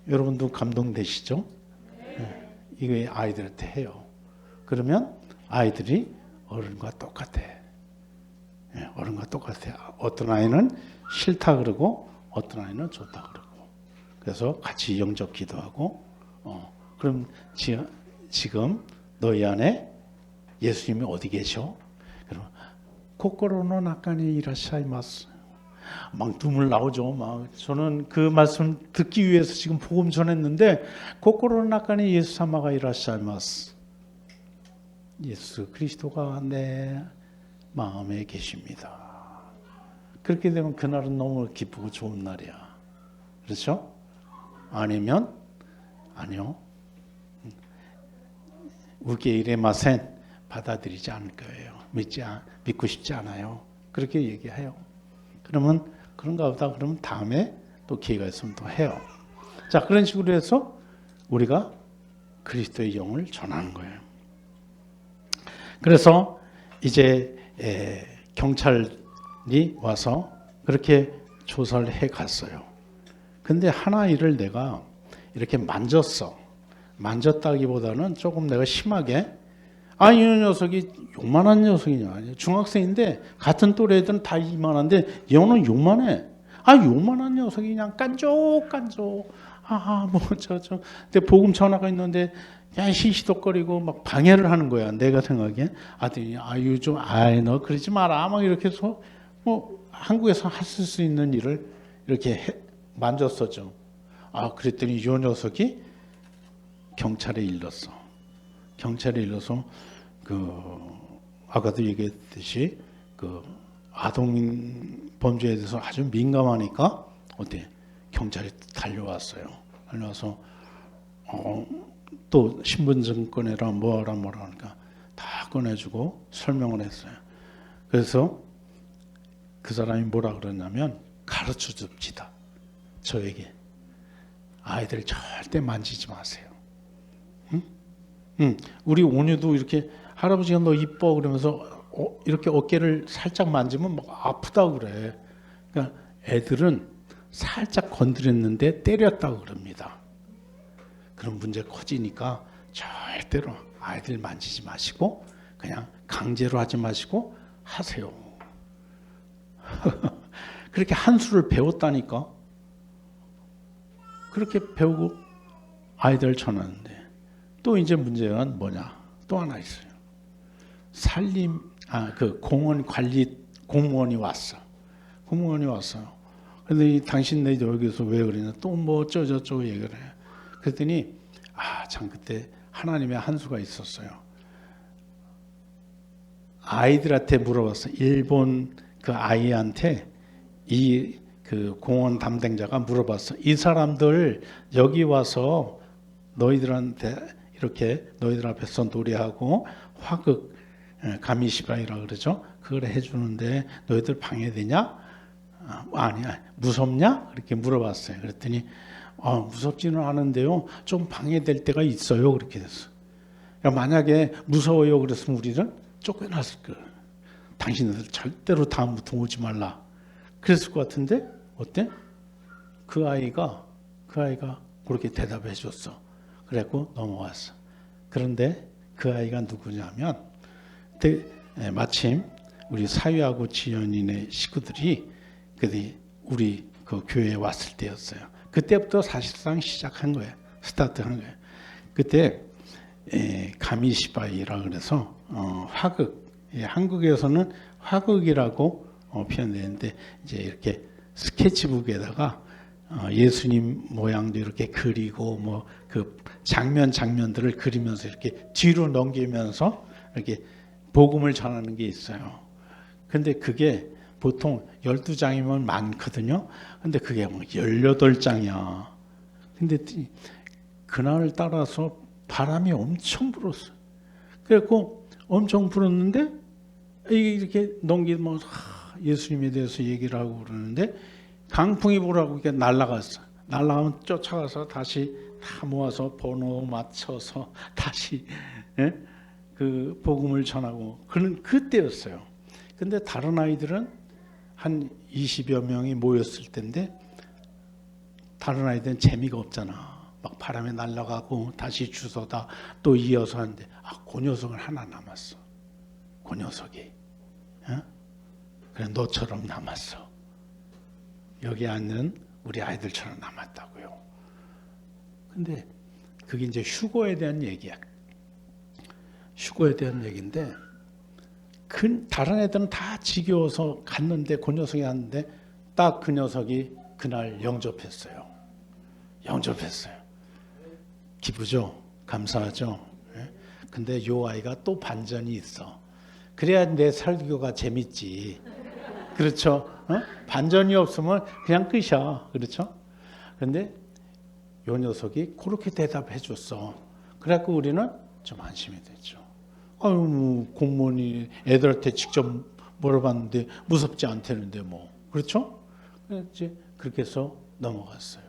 여러분도 감동되시죠? 예. 이거 아이들한테 해요. 그러면 아이들이 어른과 똑같아. 예. 어른과 똑같아. 어떤 아이는 싫다 그러고 어떤 아이는 좋다 그러고. 그래서 같이 영접 기도하고. 그럼 지금 너희 안에 예수님이 어디 계셔? 그럼 코코로노 나카니 이라샤이마스. 막 눈물 나오죠. 막 저는 그 말씀 듣기 위해서 지금 복음 전했는데 코코로노 나카니 예수사마가 이라샤이마스. 예수 그리스도가 내 마음에 계십니다. 그렇게 되면 그날은 너무 기쁘고 좋은 날이야. 그렇죠? 아니면 아니요. 우게 이레마센 받아들이지 않을 거예요. 믿고 싶지 않아요. 그렇게 얘기해요. 그러면 그런가 보다. 그러면 다음에 또 기회가 있으면 또 해요. 자, 그런 식으로 해서 우리가 그리스도의 영을 전하는 거예요. 그래서 이제 경찰이 와서 그렇게 조사를 해 갔어요. 근데 하나이를 내가 이렇게 만졌어. 만졌다기보다는 조금 내가 심하게, 아, 이 녀석이 요만한 녀석이냐. 중학생인데 같은 또래 애들은 다 이만한데 얘는 요만해. 아, 요만한 녀석이 그냥 깐족깐족. 아, 뭐 근데 복음 전화가 있는데 야, 시시덕거리고 막 방해를 하는 거야. 내가 생각에. 아들이 요즘 너 그러지 마라. 막 이렇게 해서 뭐 한국에서 하실 수 있는 일을 이렇게 만졌었죠. 그랬더니 이 녀석이 경찰에 일렀어. 경찰에 일러서 아까도 얘기했듯이 아동 범죄에 대해서 아주 민감하니까 어때? 경찰이 달려왔어요. 달려와서 또 신분증 꺼내라 뭐라 하니까 다 꺼내주고 설명을 했어요. 그래서 그 사람이 뭐라 그러냐면 가르쳐 줍시다. 저에게 아이들 절대 만지지 마세요. 응? 우리 온유도 이렇게 할아버지가 너 이뻐 그러면서 이렇게 어깨를 살짝 만지면 막 아프다고 그래. 그러니까 애들은 살짝 건드렸는데 때렸다고 그럽니다. 그런 문제 커지니까 절대로 아이들 만지지 마시고 그냥 강제로 하지 마시고 하세요. 그렇게 한 수를 배웠다니까. 그렇게 배우고 아이들 전하는데 또 이제 문제가 뭐냐? 또 하나 있어요. 공원 관리 공무원이 왔어. 공무원이 왔어요. 그런데 당신네 여기서 왜 그러냐? 또 뭐 어쩌고저쩌고 얘기를 해. 그랬더니 참 그때 하나님의 한 수가 있었어요. 아이들한테 물어봤어. 일본 그 아이한테 그 공원 담당자가 물어봤어. 이 사람들 여기 와서 너희들한테 이렇게 너희들 앞에서 노래하고 화극 가미시바이라 그러죠. 그걸 해주는데 너희들 방해되냐? 아니야. 무섭냐? 그렇게 물어봤어요. 그랬더니 무섭지는 않은데요. 좀 방해될 때가 있어요. 그렇게 됐어. 그러니까 만약에 무서워요 그랬으면 우리는 쫓겨났을 거예요. 당신들 절대로 다음부터 오지 말라. 그랬을 것 같은데 어때? 그 아이가 그렇게 대답해 줬어. 그래갖고 넘어왔어. 그런데 그 아이가 누구냐면 마침 우리 사위하고 지연이네 식구들이 우리 그 교회에 왔을 때였어요. 그때부터 사실상 시작한 거예요. 스타트한 거예요. 그때 가미시바이라 그래서 화극, 한국에서는 화극이라고 표현되는데 이제 이렇게 스케치북에다가 예수님 모양도 이렇게 그리고 뭐 그 장면들을 그리면서 이렇게 뒤로 넘기면서 이렇게 복음을 전하는 게 있어요. 근데 그게 보통 12장이면 많거든요. 근데 그게 뭐 18장이야. 근데 그날을 따라서 바람이 엄청 불었어요. 그래갖고 엄청 불었는데 이렇게 넘기면 예수님에 대해서 얘기를 하고 그러는데 강풍이 불어가고 이렇게 날아갔어. 날아가면 쫓아가서 다시 다 모아서 번호 맞춰서 다시 그 복음을 전하고 그런 그때였어요. 근데 다른 아이들은 한 20여 명이 모였을 텐데 다른 아이들은 재미가 없잖아. 막 바람에 날아가고 다시 주워다 또 이어서 하는데 그 녀석은 하나 남았어. 그 녀석이 그래 너처럼 남았어. 여기 앉는 우리 아이들처럼 남았다고요. 근데 그게 이제 휴거에 대한 얘기야. 휴거에 대한 얘기인데 다른 애들은 다 지겨워서 갔는데 그 녀석이 왔는데 딱 그 녀석이 그날 영접했어요. 기쁘죠? 감사하죠? 근데 요 아이가 또 반전이 있어. 그래야 내 설교가 재밌지. 그렇죠? 반전이 없으면 그냥 끝이야. 그렇죠? 근데 요 녀석이 그렇게 대답해 줬어. 그래갖고 우리는 좀 안심이 됐죠. 공무원이 애들한테 직접 물어봤는데 무섭지 않다는데 뭐. 그렇죠? 이제 그렇게 해서 넘어갔어요.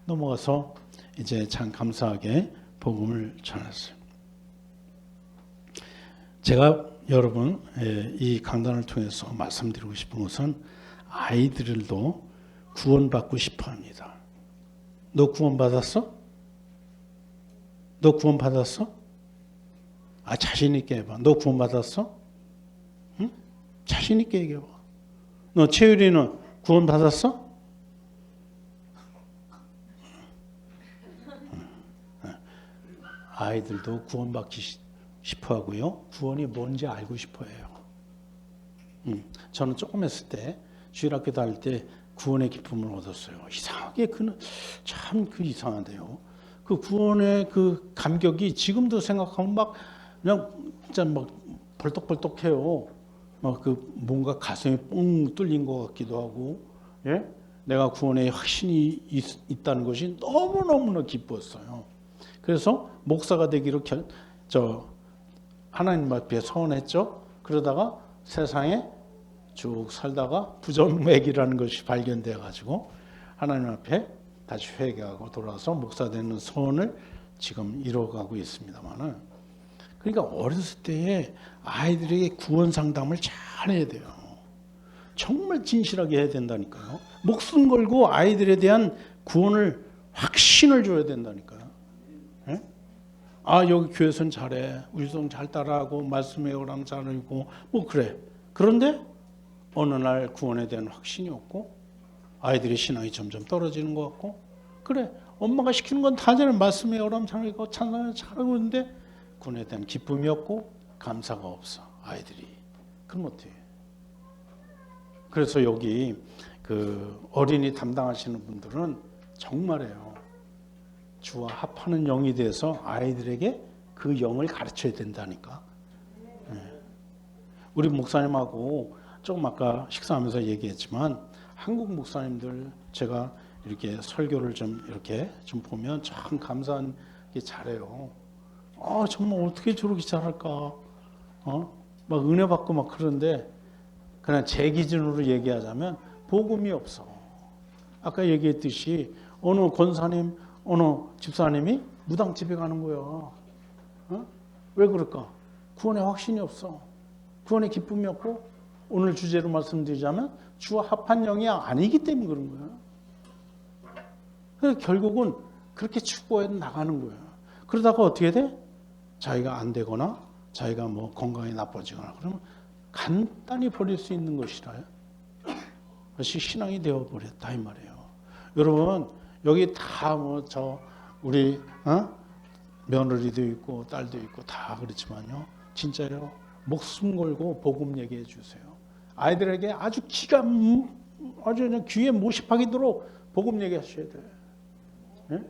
넘어가서 이제 참 감사하게 복음을 전했어요. 제가 여러분 이 강단을 통해서 말씀드리고 싶은 것은 아이들도 구원받고 싶어 합니다. 너 구원받았어? 너 구원받았어? 자신 있게 해봐. 너 구원받았어? 응? 자신 있게 얘기해봐. 너 채율이는 구원받았어? 아이들도 구원받기 싶어 하고요. 구원이 뭔지 알고 싶어 해요. 저는 조금 했을 때 주일학교 다닐 때 구원의 기쁨을 얻었어요. 이상하게 그는 참 이상한데요. 그 구원의 그 감격이 지금도 생각하면 막 그냥 진짜 막 벌떡벌떡해요. 그 뭔가 가슴이 뻥 뚫린 것 같기도 하고, 예? 내가 구원에 확신이 있다는 것이 너무너무나 기뻤어요. 그래서 목사가 되기로 하나님 앞에 서원했죠. 그러다가 세상에 쭉 살다가 부정맥이라는 것이 발견돼 가지고 하나님 앞에 다시 회개하고 돌아와서 목사 되는 소원을 지금 이뤄가고 있습니다만은, 그러니까 어렸을 때에 아이들에게 구원 상담을 잘 해야 돼요. 정말 진실하게 해야 된다니까요. 목숨 걸고 아이들에 대한 구원을 확신을 줘야 된다니까요. 예? 여기 교회선 잘해, 우리 성 잘 따라하고 말씀 외우랑 잘 읽고 뭐 그래. 그런데 어느 날 구원에 대한 확신이 없고 아이들의 신앙이 점점 떨어지는 것 같고, 그래 엄마가 시키는 건 다 잘해, 말씀 외우랑 잘 읽고 찬양을 잘하고 있는데 구원에 대한 기쁨이 없고 감사가 없어 아이들이. 그럼 어떻게 해? 그래서 여기 그 어린이 담당하시는 분들은 정말이에요. 주와 합하는 영이 돼서 아이들에게 그 영을 가르쳐야 된다니까. 우리 목사님하고 조금 아까 식사하면서 얘기했지만 한국 목사님들 제가 이렇게 설교를 좀 이렇게 좀 보면 참 감사한 게 잘해요. 정말 어떻게 저렇게 잘할까? 막 은혜 받고 막 그런데 그냥 제 기준으로 얘기하자면 복음이 없어. 아까 얘기했듯이 어느 권사님, 어느 집사님이 무당집에 가는 거야. 왜 그럴까? 구원의 확신이 없어. 구원의 기쁨이 없고, 오늘 주제로 말씀드리자면 주와 합한 영이 아니기 때문에 그런 거야. 그래서 결국은 그렇게 추구해 나가는 거야. 그러다가 어떻게 돼? 자기가 안 되거나 자기가 뭐 건강이 나빠지거나 그러면 간단히 버릴 수 있는 것이라요. 그것이 신앙이 되어버렸다 이 말이에요. 여러분 여기 다 뭐 우리 며느리도 있고 딸도 있고 다 그렇지만요. 진짜요. 목숨 걸고 복음 얘기해 주세요. 아이들에게 아주 아주 그냥 귀에 못이 박이도록 복음 얘기하셔야 돼요. 네?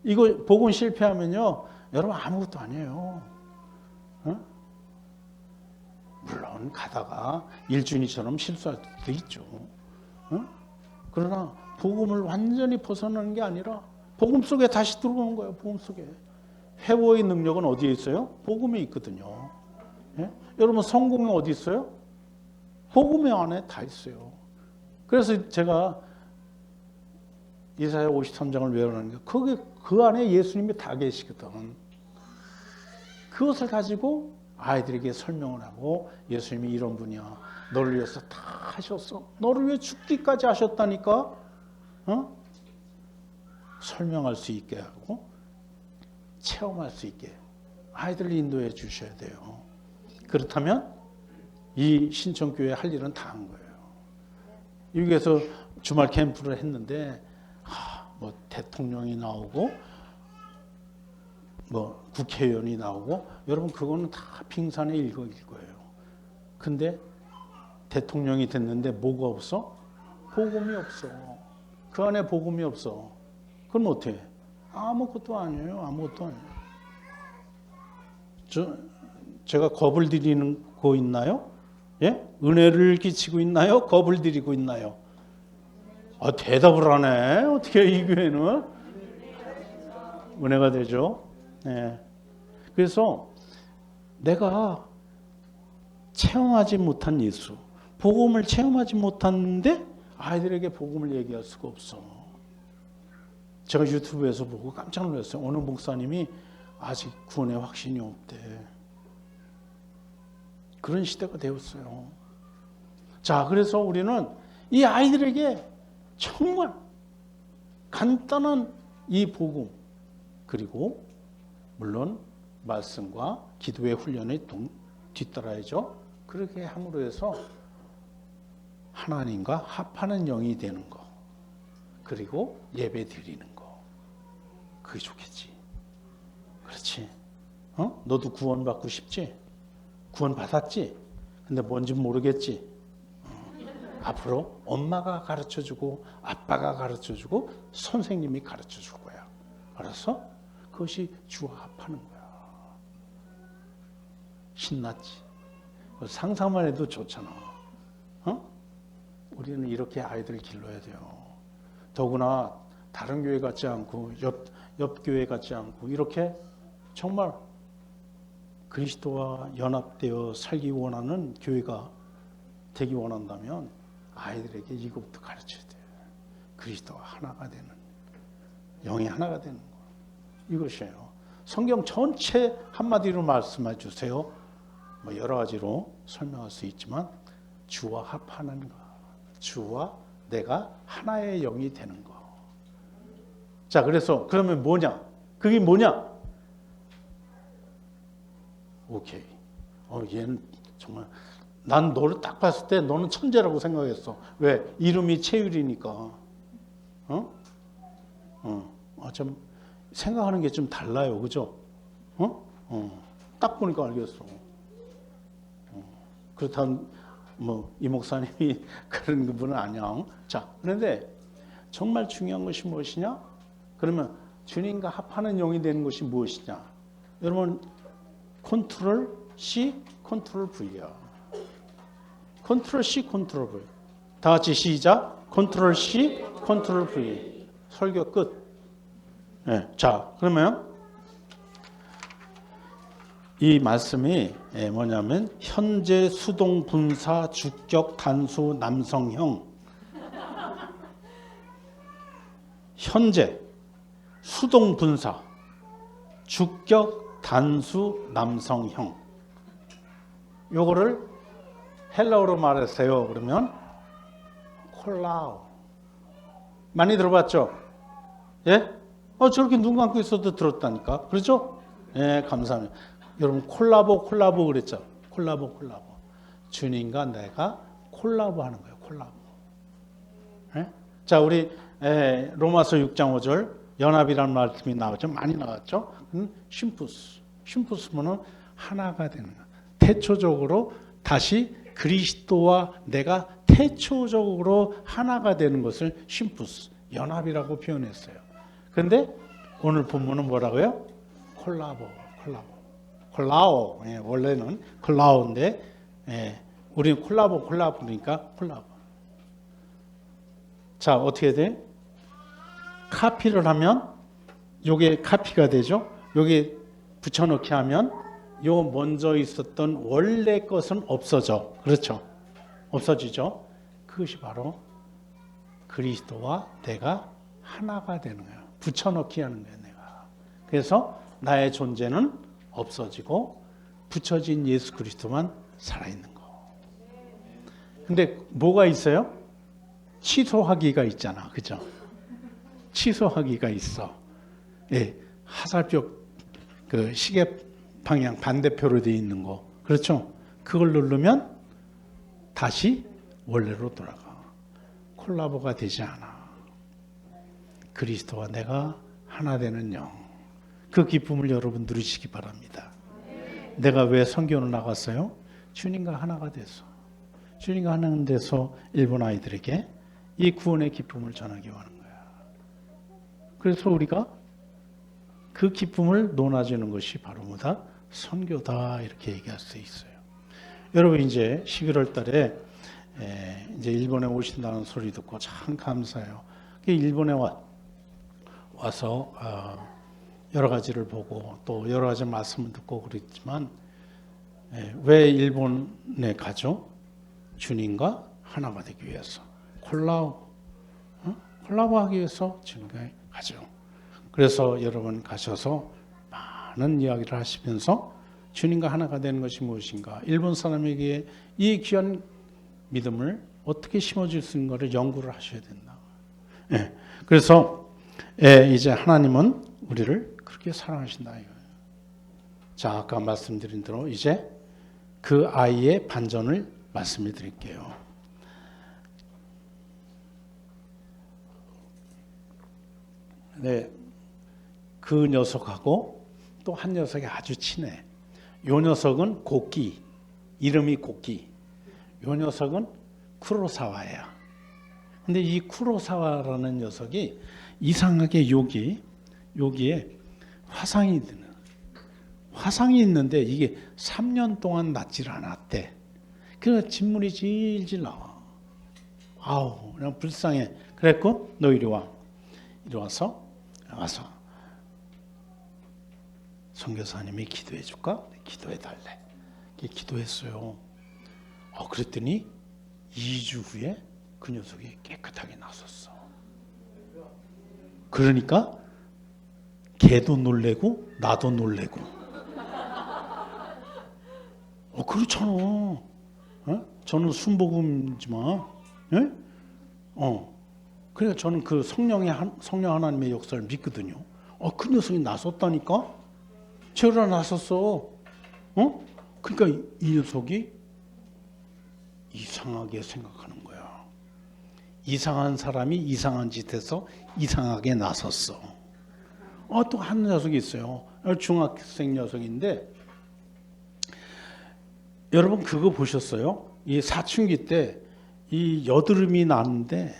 이거 복음 실패하면요, 여러분 아무것도 아니에요. 물론 가다가 일준이처럼 실수할 수도 있죠. 그러나 복음을 완전히 벗어나는 게 아니라 복음 속에 다시 들어오는 거예요. 복음 속에. 회복의 능력은 어디에 있어요? 복음에 있거든요. 예? 여러분 성공이 어디 있어요? 복음의 안에 다 있어요. 그래서 제가 이사야 53장을 외우라는 게 그 안에 예수님이 다 계시거든. 그것을 가지고 아이들에게 설명을 하고 예수님이 이런 분이야. 너를 위해서 다 하셨어. 너를 위해 죽기까지 하셨다니까. 설명할 수 있게 하고 체험할 수 있게 아이들을 인도해 주셔야 돼요. 그렇다면 이 신천교회 할 일은 다 한 거예요. 여기에서 주말 캠프를 했는데 뭐 대통령이 나오고 뭐 국회의원이 나오고, 여러분 그거는 다 빙산의 일거일 거예요. 근데 대통령이 됐는데 뭐가 없어? 복음이 없어. 그 안에 복음이 없어. 그럼 어떻게 해? 아무것도 아니에요. 아무것도 아니에요. 제가 겁을 드리는 거 있나요? 예? 은혜를 끼치고 있나요? 겁을 드리고 있나요? 대답을 하네. 어떻게 이 교회는? 은혜가 되죠. 네. 그래서 내가 체험하지 못한 예수, 복음을 체험하지 못하는데 아이들에게 복음을 얘기할 수가 없어. 제가 유튜브에서 보고 깜짝 놀랐어요. 어느 목사님이 아직 구원의 확신이 없대. 그런 시대가 되었어요. 자, 그래서 우리는 이 아이들에게 정말 간단한 이 복음, 그리고 물론 말씀과 기도의 훈련에 뒤따라야죠. 그렇게 함으로 해서 하나님과 합하는 영이 되는 거, 그리고 예배 드리는 거, 그게 좋겠지. 그렇지? 너도 구원받고 싶지? 구원 받았지? 근데 뭔지 모르겠지? 앞으로 엄마가 가르쳐주고 아빠가 가르쳐주고 선생님이 가르쳐줄 거야. 알았어? 그것이 주와 합하는 거야. 신났지? 상상만 해도 좋잖아. 우리는 이렇게 아이들을 길러야 돼요. 더구나 다른 교회 같지 않고 옆 교회 같지 않고 이렇게 정말 그리스도와 연합되어 살기 원하는 교회가 되기 원한다면 아이들에게 이것부터 가르쳐야 돼요. 그리스도와 하나가 되는, 영이 하나가 되는 거. 이것이에요. 성경 전체 한마디로 말씀해 주세요. 뭐 여러 가지로 설명할 수 있지만 주와 합하는 거, 주와 내가 하나의 영이 되는 거. 자, 그래서 그러면 뭐냐? 그게 뭐냐? 오케이. 얘는 정말 난 너를 딱 봤을 때 너는 천재라고 생각했어. 왜? 이름이 채율이니까. 좀 생각하는 게 좀 달라요, 그죠? 딱 보니까 알겠어. 그렇다면 뭐 이 목사님이 그런 분은 아니야. 자, 그런데 정말 중요한 것이 무엇이냐? 그러면 주님과 합하는 영이 되는 것이 무엇이냐? 여러분 컨트롤 C, 컨트롤 V야. 컨트롤 C, 컨트롤 V. 다 같이 시작. 컨트롤 C, 컨트롤 V. 설교 끝. 네, 자, 그러면 이 말씀이 뭐냐면 현재 수동 분사 주격 단수 남성형. 현재 수동 분사 주격 단수 남성형. 요거를 헬라어로 말했어요. 그러면 콜라오. 많이 들어봤죠? 예? 저렇게 눈 감고 있어도 들었다니까. 그렇죠? 예, 감사합니다. 여러분 콜라보 그랬죠? 콜라보. 주님과 내가 콜라보 하는 거예요. 콜라보. 예? 자, 우리 로마서 6장 5절 연합이라는 말씀이 나왔죠. 많이 나왔죠. 쉼푸스면은 하나가 되는 거예요. 태초적으로 다시 그리스도와 내가 태초적으로 하나가 되는 것을 쉼푸스, 연합이라고 표현했어요. 그런데 오늘 본문은 뭐라고요? 콜라오. 예, 원래는 콜라오인데 우리는 콜라보니까 콜라보. 자, 어떻게 돼? 카피를 하면 요게 카피가 되죠. 요게 붙여넣기 하면 요 먼저 있었던 원래 것은 없어져. 그렇죠? 없어지죠. 그것이 바로 그리스도와 내가 하나가 되는 거예요. 붙여넣기 하는 거예요, 내가. 그래서 나의 존재는 없어지고 붙여진 예수 그리스도만 살아있는 거. 근데 뭐가 있어요? 취소하기가 있잖아. 그죠? 취소하기가 있어. 예, 화살표 그 시계 방향 반대표로 되어 있는 거. 그렇죠? 그걸 누르면 다시 원래로 돌아가. 콜라보가 되지 않아. 그리스도와 내가 하나 되는 영. 그 기쁨을 여러분 누리시기 바랍니다. 내가 왜 선교를 나갔어요? 주님과 하나가 돼서. 주님과 하나가 돼서 일본 아이들에게 이 구원의 기쁨을 전하기 원하는 거야. 그래서 우리가 그 기쁨을 논아주는 것이 바로 뭐다? 선교다. 이렇게 얘기할 수 있어요. 여러분 이제 11월 달에 이제 일본에 오신다는 소리 듣고 참 감사해요. 일본에 와서 여러 가지를 보고 또 여러 가지 말씀을 듣고 그랬지만 왜 일본에 가죠? 주님과 하나가 되기 위해서. 콜라보하기 위해서 주님과 가죠. 그래서 여러분 가셔서 많은 이야기를 하시면서 주님과 하나가 되는 것이 무엇인가? 일본 사람에게 이 귀한 믿음을 어떻게 심어질 수 있는가를 연구를 하셔야 된다. 예. 그래서 이제 하나님은 우리를 그렇게 사랑하신다 이거예요. 자, 아까 말씀드린 대로 이제 그 아이의 반전을 말씀해 드릴게요. 네, 그 녀석하고 또 한 녀석이 아주 친해. 요 녀석은 고끼, 이름이 고끼. 요 녀석은 쿠로사와예요. 근데 이 쿠로사와라는 녀석이 이상하게 여기에 화상이 있는데 이게 3년 동안 낫질 않았대. 그래서 진물이 질질 나와. 아우, 그냥 불쌍해. 그랬고 너 이리 와. 이리 와서 선교사님이 기도해 줄까? 기도해 달래. 기도했어요. 그랬더니 2주 후에 그 녀석이 깨끗하게 나섰어. 그러니까 걔도 놀래고 나도 놀래고. 그렇잖아. 저는 순복음이지만, 예? 그래 저는 그 성령 하나님의 역사를 믿거든요. 그 녀석이 나섰다니까. 제가 나섰어. 그러니까 이 녀석이 이상하게 생각하는 거야. 이상한 사람이 이상한 짓해서 이상하게 나섰어. 또 한 녀석이 있어요. 중학생 녀석인데 여러분 그거 보셨어요? 이 사춘기 때 이 여드름이 나는데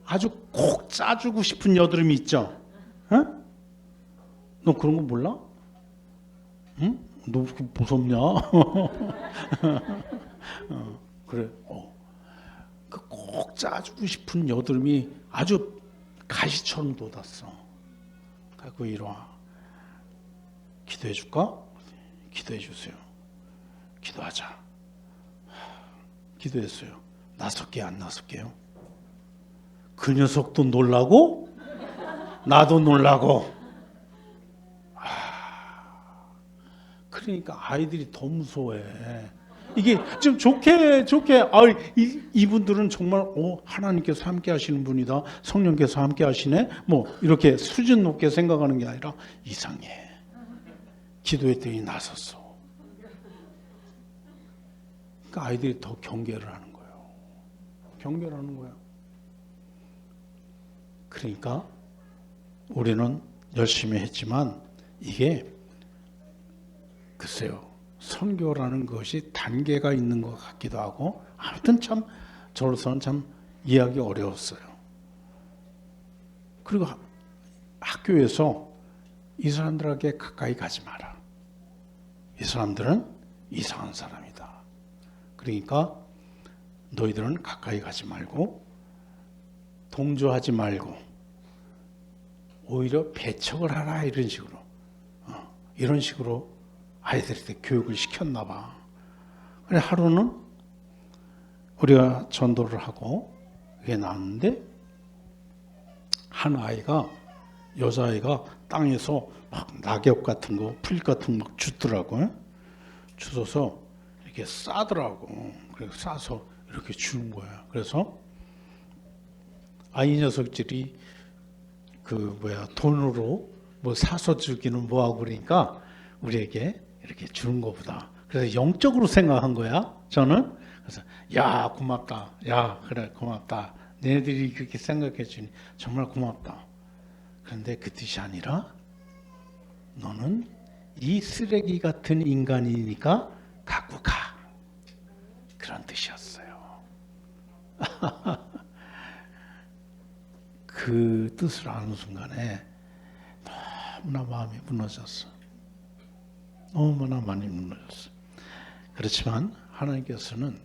아주 콕 짜주고 싶은 여드름이 있죠. 너 그런 거 몰라? 응? 너 무섭냐? 그래. 그 꼭 짜주고 싶은 여드름이 아주 가시처럼 돋았어. 그래서 이리 와. 기도해 줄까? 기도해 주세요. 기도하자. 기도했어요. 나섰게 안 나섰게요? 그 녀석도 놀라고 나도 놀라고. 그러니까 아이들이 더 무서워해. 이게 좀 좋게 이분들은 정말 하나님께서 함께 하시는 분이다. 성령께서 함께 하시네. 뭐 이렇게 수준 높게 생각하는 게 아니라 이상해. 기도했더니 나섰어. 그러니까 아이들이 더 경계를 하는 거예요. 경계를 하는 거예요. 그러니까 우리는 열심히 했지만 이게 글쎄요. 선교라는 것이 단계가 있는 것 같기도 하고 아무튼 참 저로서는 참 이해하기 어려웠어요. 그리고 학교에서 이 사람들에게 가까이 가지 마라. 이 사람들은 이상한 사람이다. 그러니까 너희들은 가까이 가지 말고 동조하지 말고 오히려 배척을 하라 이런 식으로 아이들한테 교육을 시켰나 봐. 그래 하루는 우리가 전도를 하고 이게 나왔는데 한 아이가 여자아이가 땅에서 막 낙엽 같은 거, 풀 같은 거 막 주더라고요. 주워서 이렇게 싸더라고. 그래서 싸서 이렇게 주는 거야. 그래서 이 녀석들이 돈으로 뭐 사서 주기는 뭐하고 그러니까 우리에게 이렇게 주는 것보다. 그래서 영적으로 생각한 거야. 저는. 그래서 야 고맙다. 야 그래 고맙다. 너네들이 그렇게 생각해 주니 정말 고맙다. 그런데 그 뜻이 아니라 너는 이 쓰레기 같은 인간이니까 갖고 가. 그런 뜻이었어요. 그 뜻을 아는 순간에 너무나 마음이 무너졌어. 너무나 많이 무너졌어. 그렇지만 하나님께서는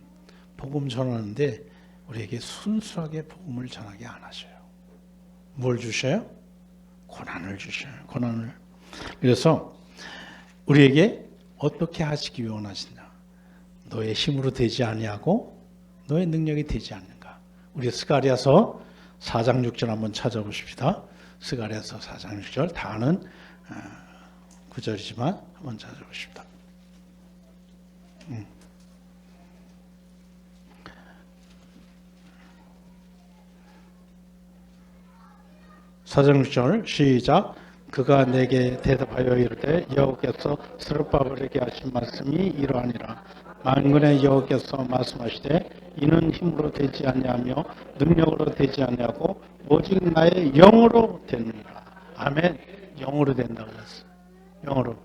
복음 전하는데 우리에게 순수하게 복음을 전하게 안 하셔요. 뭘 주셔요? 고난을 주셔요. 고난을. 그래서 우리에게 어떻게 하시기 원하시냐? 너의 힘으로 되지 아니하고 너의 능력이 되지 않는가? 우리 스가랴서 4장 6절 한번 찾아보십시다. 스가랴서 4장 6절 다 아는 구절이지만 한번 찾아보십시다. 4장 6절 시작. 그가 내게 대답하여 이르되 여호와께서 스룹바벨에게 하신 말씀이 이러하니라. 만군의 여호와께서 말씀하시되 이는 힘으로 되지 아니하며 능력으로 되지 아니하고 오직 나의 영으로 되느니라. 아멘. 영으로 된다고 했어요. 영으로.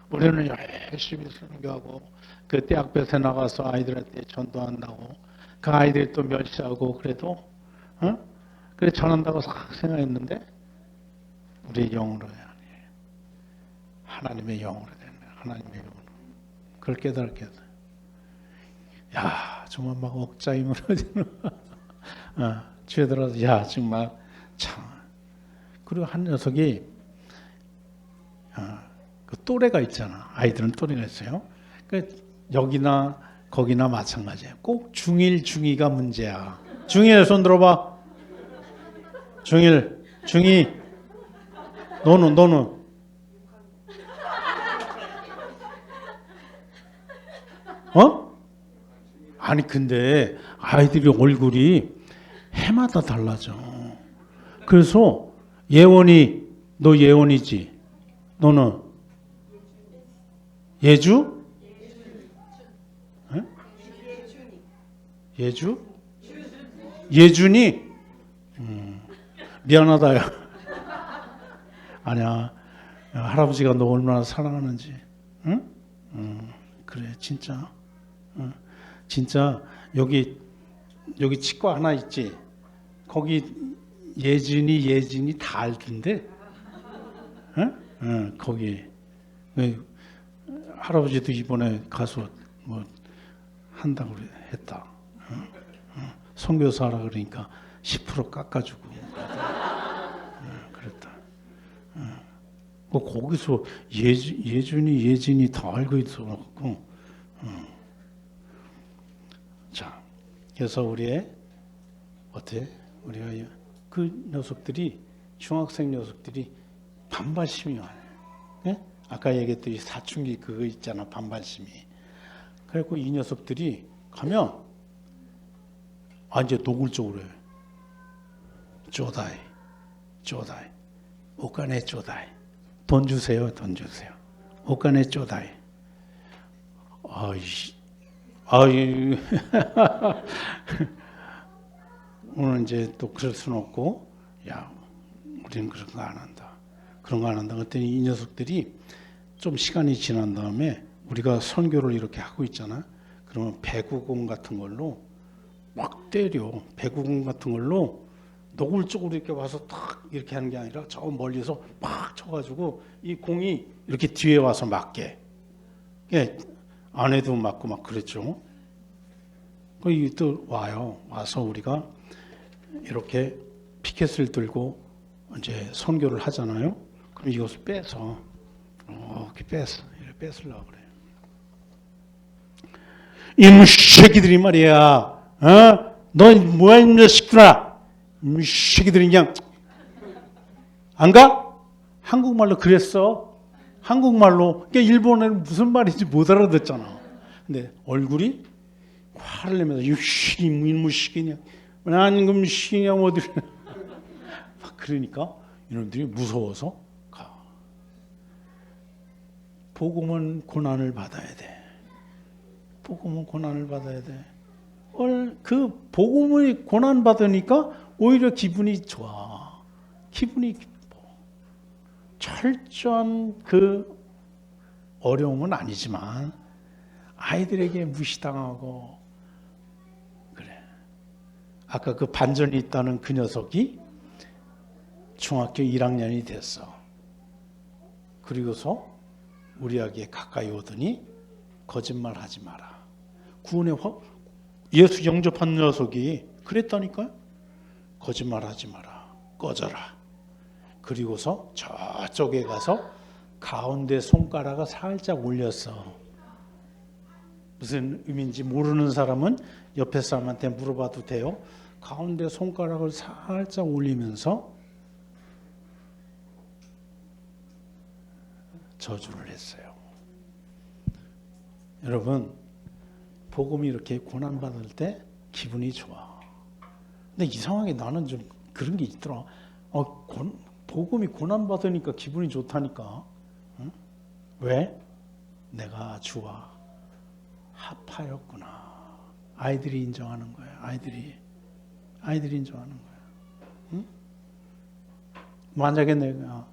우리는 열심히 설교하고 그 대학볕에 나가서 아이들한테 전도한다고 그 아이들이 또 멸시하고 그래도 그래 전한다고 생각했는데 우리의 영으로 해야 돼. 하나님의 영으로 되는 거야. 하나님의 영으로. 그걸 깨달게 돼. 야, 정말 막 억자이 무너지는. 주에 들어서 야, 정말 참. 그리고 한 녀석이 그 또래가 있잖아. 아이들은 또래가 있어요. 그 여기나 거기나 마찬가지야. 꼭 중1, 중2가 문제야. 중1 손 들어봐. 중1, 중2. 너는 아니 근데 아이들이 얼굴이 해마다 달라져. 그래서 예원이 너 예원이지? 너는 예주? 예주? 예준이? 미안하다 야. 아니야. 할아버지가 너 얼마나 사랑하는지. 응? 그래 진짜. 진짜 여기 치과 하나 있지. 거기 예진이 다 알던데. 거기 할아버지도 이번에 가서 뭐 한다고 했다. 선교사 하라 그러니까 10% 깎아주고 그랬다. 거기서 예진이 다 알고 있어갖고. 자, 그래서 우리의 어때? 우리가 그 녀석들이 중학생 녀석들이 반발심이 많아요. 예? 아까 얘기했듯이 사춘기 그거 있잖아, 반발심이. 그래갖고 이 녀석들이 가면 이제 노골적으로 해. 쪼다이, 옷간에 쪼다이. 돈 주세요. 옷간에 쪼다이. 오늘 이제 또 그럴 수는 없고, 야, 우리는 그런 거 안 한다. 그랬더니 이 녀석들이 좀 시간이 지난 다음에 우리가 선교를 이렇게 하고 있잖아. 그러면 배구공 같은 걸로 막 때려. 배구공 같은 걸로 노골적으로 이렇게 와서 탁 이렇게 하는 게 아니라 저 멀리서 막 쳐가지고 이 공이 이렇게 뒤에 와서 맞게. 예, 안에도 맞고 막 그랬죠. 또 와서 우리가 이렇게 피켓을 들고 이제 선교를 하잖아요. 그럼 이것을 빼서 이렇게 뺏으려고 그래. 이 새끼들이 말이야. 너 뭐야 이 녀석들아. 이 새끼들이 그냥 안 가? 한국말로 그랬어. 한국말로. 그러니까 일본어는 무슨 말인지 못 알아듣잖아. 근데 얼굴이 화를 내면서 유식이 무식이냐, 나는 그 무식이냐 어디 막 그러니까 이놈들이 무서워서 가. 복음은 고난을 받아야 돼. 복음은 고난을 받아야 돼. 그 복음을 고난 받으니까 오히려 기분이 좋아. 기분이 기뻐. 철저한 그 어려움은 아니지만 아이들에게 무시당하고 그래. 아까 그 반전이 있다는 그 녀석이 중학교 1학년이 됐어. 그리고서 우리에게 가까이 오더니 거짓말하지 마라. 구원의 예수 영접한 녀석이 그랬다니까요. 거짓말하지 마라. 꺼져라. 그리고서 저쪽에 가서 가운데 손가락을 살짝 올렸어. 무슨 의미인지 모르는 사람은 옆에 사람한테 물어봐도 돼요. 가운데 손가락을 살짝 올리면서 저주를 했어요. 여러분, 복음이 이렇게 고난받을 때 기분이 좋아. 근데 이상하게 나는 좀 그런 게 있더라. 복음이 고난받으니까 기분이 좋다니까. 응? 왜? 내가 주와 합하였구나. 아이들이 인정하는 거야. 아이들이 인정하는 거야. 응? 만약에 내가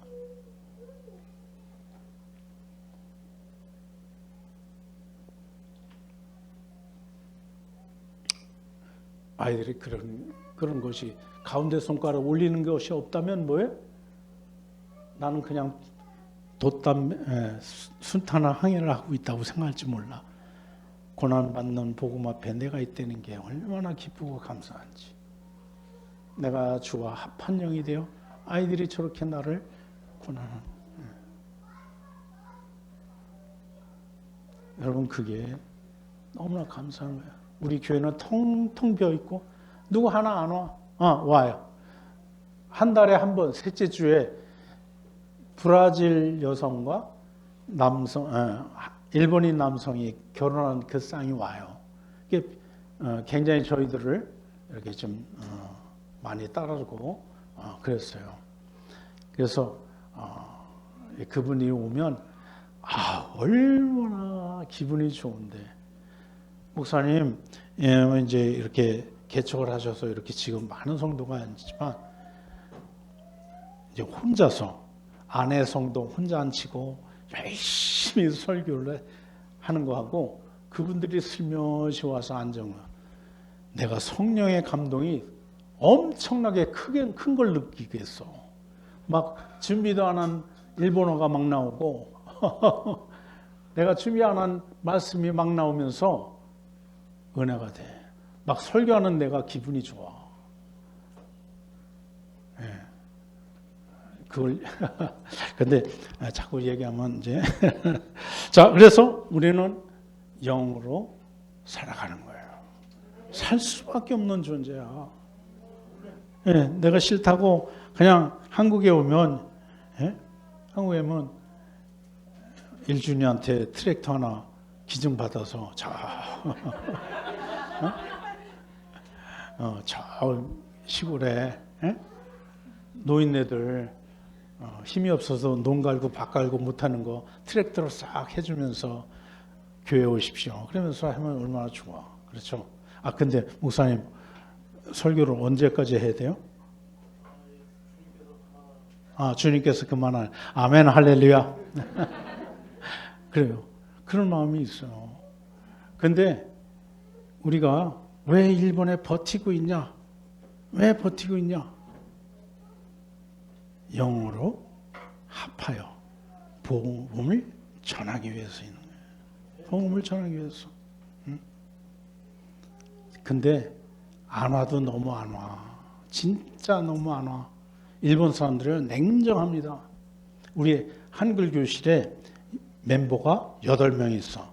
아이들이 그런 것이 가운데 손가락 올리는 것이 없다면 뭐해? 나는 그냥 순탄한 항해를 하고 있다고 생각할지 몰라. 고난받는 복음 앞에 내가 있다는 게 얼마나 기쁘고 감사한지. 내가 주와 합한 영이 되어 아이들이 저렇게 나를 고난하는. 여러분, 그게 너무나 감사한 거야. 우리 교회는 텅텅 비어 있고 누구 하나 안 와. 와요. 한 달에 한 번, 셋째 주에 브라질 여성과 일본인 남성이 결혼한 그 쌍이 와요. 이게 굉장히 저희들을 이렇게 좀 많이 따르고 그랬어요. 그래서 그분이 오면 얼마나 기분이 좋은데, 목사님 이제 이렇게 개척을 하셔서 이렇게 지금 많은 성도가 앉지만 이제 혼자서 아내 성도 혼자 앉히고 열심히 설교를 하는 거하고 그분들이 슬며시 와서 앉은 거, 내가 성령의 감동이 엄청나게 큰 걸 느끼겠어. 막 준비도 안 한 일본어가 막 나오고 내가 준비 안 한 말씀이 막 나오면서 은혜가 돼. 막 설교하는 내가 기분이 좋아. 네. 그걸 근데 자꾸 얘기하면 이제 자, 그래서 우리는 영으로 살아가는 거예요. 살 수밖에 없는 존재야. 네, 내가 싫다고 그냥 한국에 오면, 한국에 오면 일준이한테 트랙터 하나 기증 받아서 저 시골에 노인네들 힘이 없어서 농 갈고 밭 갈고 못하는 거 트랙터로 싹 해주면서 교회 오십시오. 그러면서 하면 얼마나 좋아. 그렇죠? 근데 목사님 설교를 언제까지 해야 돼요? 주님께서 그만하네. 아멘, 할렐루야. 그래요. 그런 마음이 있어요. 근데 우리가 왜 일본에 버티고 있냐? 왜 버티고 있냐? 영어로 합하여 복음을 전하기 위해서 있는 거예요. 복음을 전하기 위해서. 근데 안 와도 너무 안 와. 진짜 너무 안 와. 일본 사람들은 냉정합니다. 우리 한글 교실에 멤버가 8명 있어.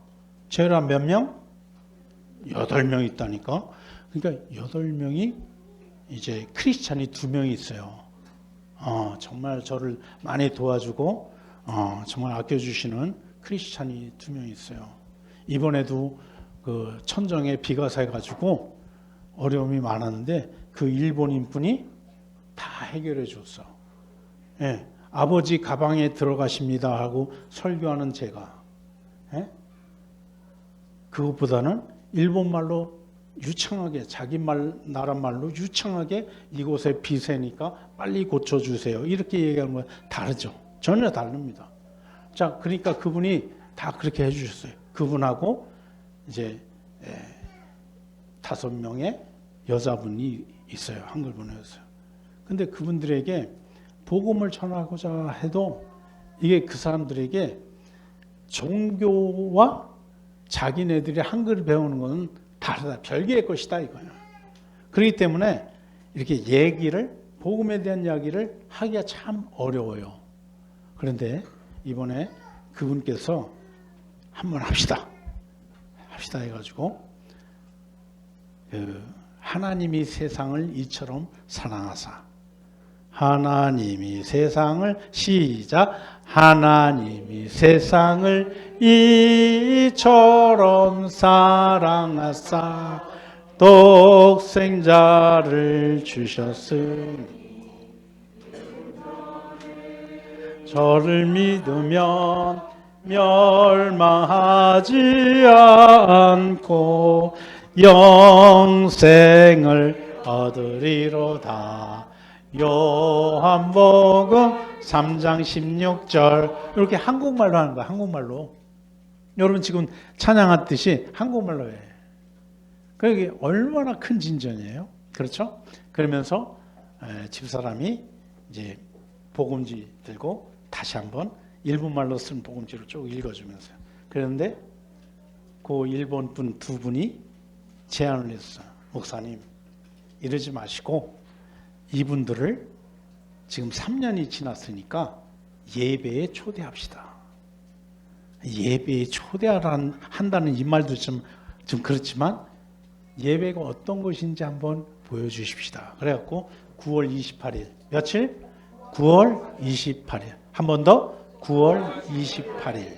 제가 몇 명? 8명 있다니까. 그러니까 8명이 이제 크리스찬이 2명 있어요. 정말 저를 많이 도와주고 정말 아껴주시는 크리스찬이 2명 있어요. 이번에도 그 천정에 비가 새가지고 어려움이 많았는데 그 일본인 분이 다 해결해 줬어. 예, 아버지 가방에 들어가십니다 하고 설교하는 제가, 그것보다는 일본말로 유창하게, 자기 나라 말로 유창하게 이곳에 비 새니까 빨리 고쳐주세요. 이렇게 얘기하는 건 다르죠. 전혀 다릅니다. 자, 그러니까 그분이 다 그렇게 해주셨어요. 그분하고 이제 5명의 여자분이 있어요. 한글 번역했어요. 근데 그분들에게 복음을 전하고자 해도 이게 그 사람들에게 종교와 자기네들이 한글을 배우는 것은 다르다. 별개의 것이다 이거예요. 그렇기 때문에 이렇게 복음에 대한 이야기를 하기가 참 어려워요. 그런데 이번에 그분께서 한번 합시다 해가지고 하나님이 세상을 이처럼 사랑하사, 하나님이 세상을 시작, 하나님이 세상을 이처럼 사랑하사 독생자를 주셨으니 저를 믿으면 멸망하지 않고 영생을 얻으리로다. 요한복음 3장 16절. 이렇게 한국말로 하는 거야. 한국말로. 여러분 지금 찬양하듯이 한국말로 해. 그게 얼마나 큰 진전이에요. 그렇죠? 그러면서 집사람이 이제 복음지 들고 다시 한번 일본말로 쓴 복음지를 쭉 읽어주면서요. 그런데 그 일본 분 두 분이 제안을 했어요. 목사님, 이러지 마시고 이분들을 지금 3년이 지났으니까 예배에 초대합시다. 예배에 초대한다는 이 말도 좀 그렇지만 예배가 어떤 것인지 한번 보여주십시다. 그래갖고 9월 28일 며칠? 9월 28일 한 번 더 9월 28일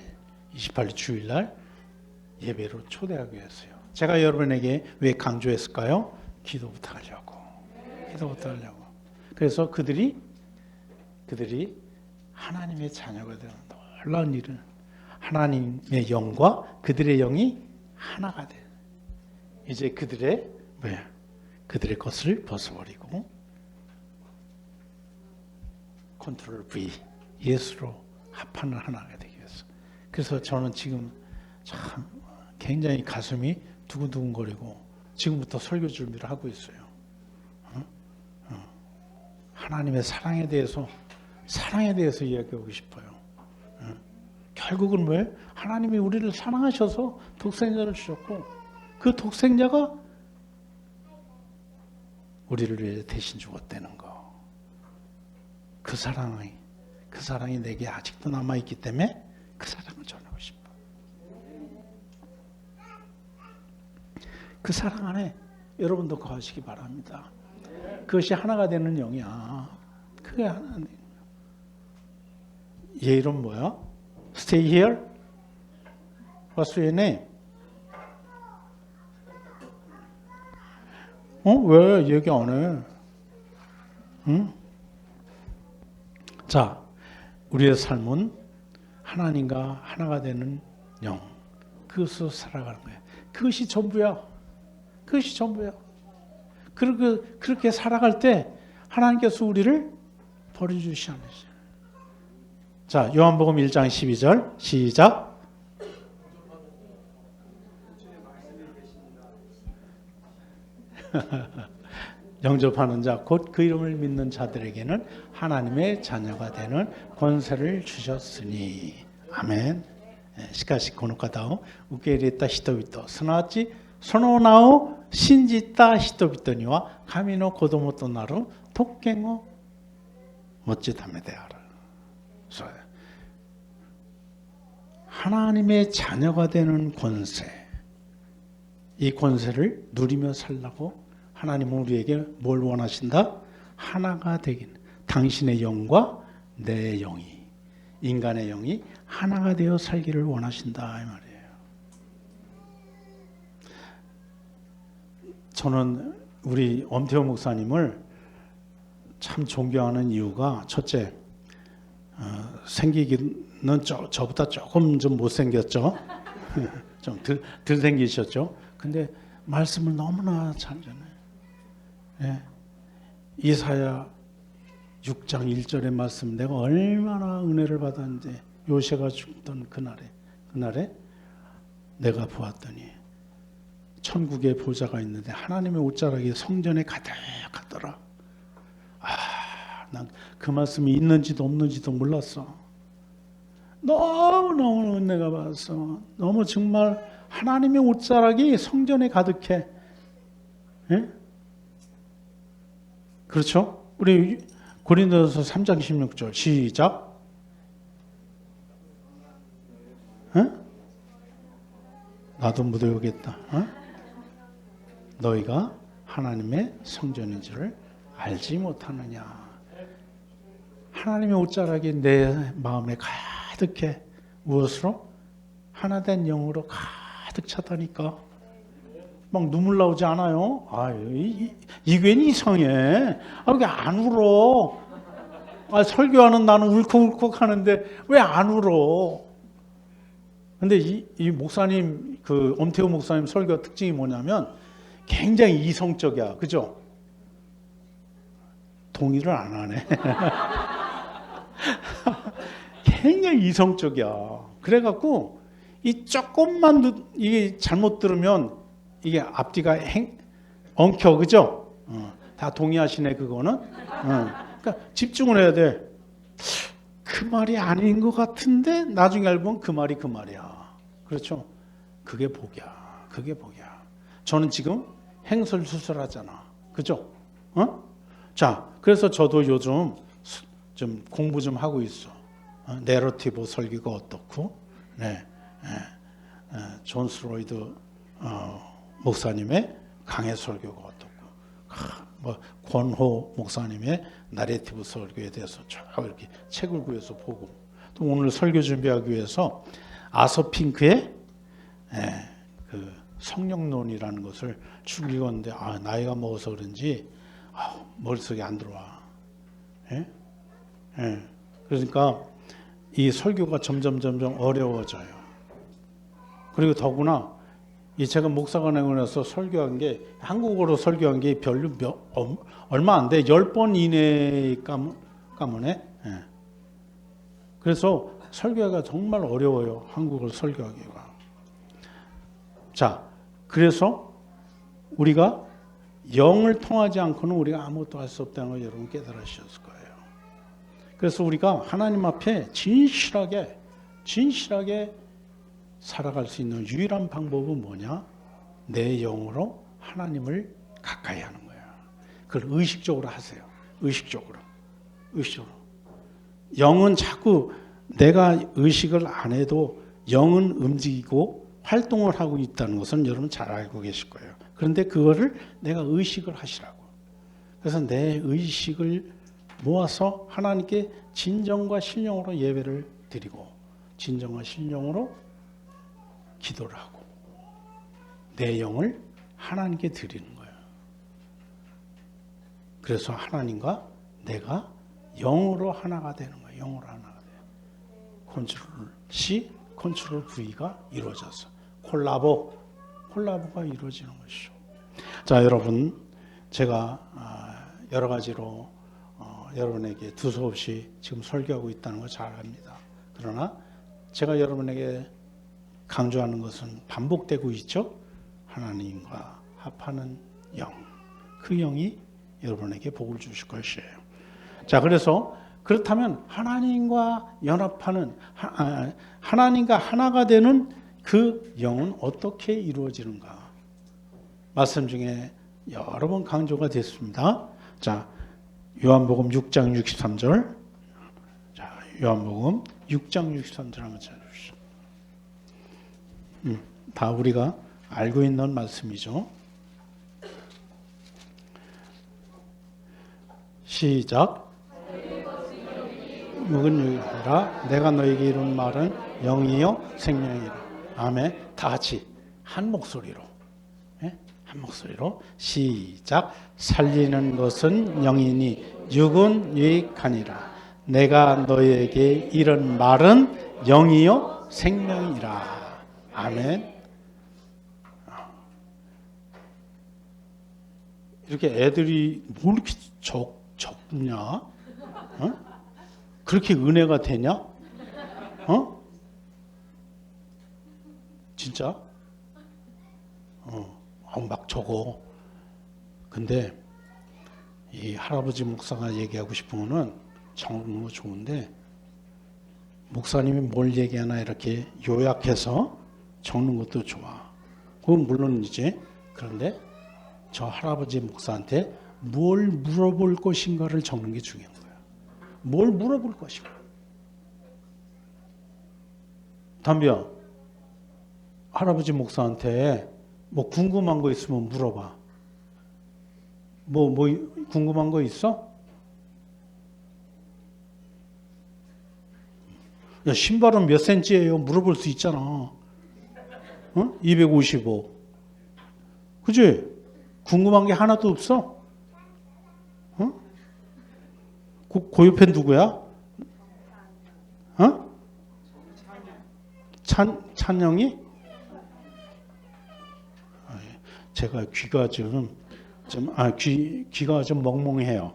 주일날 예배로 초대하기로 했어요. 제가 여러분에게 왜 강조했을까요? 기도부터 하려고. 그래서 그들이 하나님의 자녀가 되는 놀라운 일은 하나님의 영과 그들의 영이 하나가 돼. 이제 그들의 것을 벗어버리고 컨트롤 V 예수로 합하는 하나가 되기 위해서. 그래서 저는 지금 참 굉장히 가슴이 두근두근거리고 지금부터 설교 준비를 하고 있어요. 하나님의 사랑에 대해서 이야기하고 싶어요. 결국은 왜? 하나님이 우리를 사랑하셔서 독생자를 주셨고 그 독생자가 우리를 위해 대신 죽었다는 거. 그 사랑이 내게 아직도 남아있기 때문에 그 사랑을 전하고 싶어. 그 사랑 안에 여러분도 거하시기 바랍니다. 그것이 하나가 되는 영이야. 그게 하나. 얘 이름 뭐야? Stay here? What's your name? 왜 얘기 안 해? 응? 자, 우리의 삶은 하나님과 하나가 되는 영, 그것으로 살아가는 거야. 그것이 전부야. 그렇게 살아갈 때 하나님께서 우리를 버려주시지 않으셔. 자, 요한복음 1장 12절 시작. 영접하는 자, 곧 그 이름을 믿는 자들에게는 하나님의 자녀가 되는 권세를 주셨으니. 아멘. しかしこの方を受け入れた人々、すなわちその名を信じた人々には神の子供となる特権を持つためである。하나님의 자녀가 되는 권세, 이 권세를 누리며 살라고 하나님은 우리에게 뭘 원하신다? 하나가 되긴. 당신의 영과 내 영이, 인간의 영이 하나가 되어 살기를 원하신다 이 말이에요. 저는 우리 엄태호 목사님을 참 존경하는 이유가 첫째, 생기기는 저보다 조금 좀 못생겼죠. 좀 덜 생기셨죠. 근데 말씀을 너무나 잘 전해요. 예. 이사야 6장 1절의 말씀, 내가 얼마나 은혜를 받았는데 요새가 죽던 그날에 내가 보았더니 천국에 보좌가 있는데 하나님의 옷자락이 성전에 가득하더라. 난 그 말씀이 있는지도 없는지도 몰랐어. 너무너무 은혜가 받았어. 너무 정말 하나님의 옷자락이 성전에 가득해. 예? 그렇죠? 우리 고린도서 3장 16절 시작. 나도 못 외우겠다. 너희가 하나님의 성전인 줄을 알지 못하느냐. 하나님의 옷자락이 내 마음에 가득해. 무엇으로? 하나된 영으로 가득 차다니까. 막 눈물 나오지 않아요? 이 괜히 이상해. 왜 안 울어? 설교하는 나는 울컥울컥 하는데 왜 안 울어? 근데 이 목사님, 그 엄태우 목사님 설교 특징이 뭐냐면 굉장히 이성적이야. 그죠? 동의를 안 하네. 굉장히 이성적이야. 그래갖고 이 조금만 이게 잘못 들으면 이게 앞뒤가 엉켜. 그죠? 다 동의하시네 그거는. 그러니까 집중을 해야 돼. 그 말이 아닌 것 같은데 나중에 알고 보면 그 말이 그 말이야. 그렇죠? 그게 복이야. 그게 복이야. 저는 지금 행설수설하잖아. 그죠? 자, 그래서 저도 요즘 좀 공부 좀 하고 있어. 내러티브 설교가 어떻고, 네, 존 스로이드 목사님의 강해 설교가 어떻고, 뭐 권호 목사님의 나레티브 설교에 대해서 쭉 이렇게 책을 구해서 보고, 또 오늘 설교 준비하기 위해서 아서핑크의 그 성령론이라는 것을 쭉 읽었는데 나이가 먹어서 그런지 머릿속에 안 들어와. 그러니까 이 설교가 점점 어려워져요. 그리고 더구나 제가 목사관에서 설교한 게 한국어로 설교한 게 별로 얼마 안 돼. 10번 이내 까문에. 그래서 설교가 정말 어려워요. 한국어로 설교하기가. 자, 그래서 우리가 영을 통하지 않고는 우리가 아무것도 할 수 없다는 걸 여러분 깨달으셨을 거예요. 그래서 우리가 하나님 앞에 진실하게 살아갈 수 있는 유일한 방법은 뭐냐? 내 영으로 하나님을 가까이 하는 거야. 그걸 의식적으로 하세요. 의식적으로. 영은 자꾸 내가 의식을 안 해도 영은 움직이고 활동을 하고 있다는 것은 여러분 잘 알고 계실 거예요. 그런데 그거를 내가 의식을 하시라고. 그래서 내 의식을 모아서 하나님께 진정과 신령으로 예배를 드리고 진정과 신령으로 기도를 하고 내 영을 하나님께 드리는 거예요. 그래서 하나님과 내가 영으로 하나가 되는 거예요. 영으로 하나가 돼요. 컨트롤 C, 컨트롤 V가 이루어져서 콜라보가 이루어지는 것이죠. 자, 여러분, 제가 여러 가지로 여러분에게 두서없이 지금 설교하고 있다는 걸 잘 압니다. 그러나 제가 여러분에게 강조하는 것은 반복되고 있죠. 하나님과 합하는 영, 그 영이 여러분에게 복을 주실 것이에요. 자, 그래서 그렇다면 하나님과 연합하는 하나님과 하나가 되는 그 영은 어떻게 이루어지는가? 말씀 중에 여러 번 강조가 됐습니다. 자, 요한복음 6장 63절. 자, 요한복음 6장 63절 한번 찾아주시죠. 다 우리가 알고 있는 말씀이죠. 시작. 묵은 영이라 내가 너에게 이룬 말은 영이요 생명이라. 아멘. 다 같이 한 목소리로. 한 목소리로 시작. 살리는 것은 영이니 육은 유익하니라. 내가 너에게 이런 말은 영이요 생명이라. 아멘. 이렇게 애들이 뭐 이렇게 적냐? 그렇게 은혜가 되냐? 진짜? 막 적어. 근데 이 할아버지 목사가 얘기하고 싶은 거는 정말 좋은데 목사님이 뭘 얘기하나 이렇게 요약해서 적는 것도 좋아. 그건 물론이지. 그런데 저 할아버지 목사한테 뭘 물어볼 것인가를 적는 게 중요한 거야. 뭘 물어볼 것인가. 담비야, 할아버지 목사한테 뭐 궁금한 거 있으면 물어봐. 뭐 궁금한 거 있어? 야, 신발은 몇 센치예요? 물어볼 수 있잖아. 255. 그치? 궁금한 게 하나도 없어? 옆에 누구야? 어? 찬영이? 제가 귀가 귀가 좀 멍멍해요.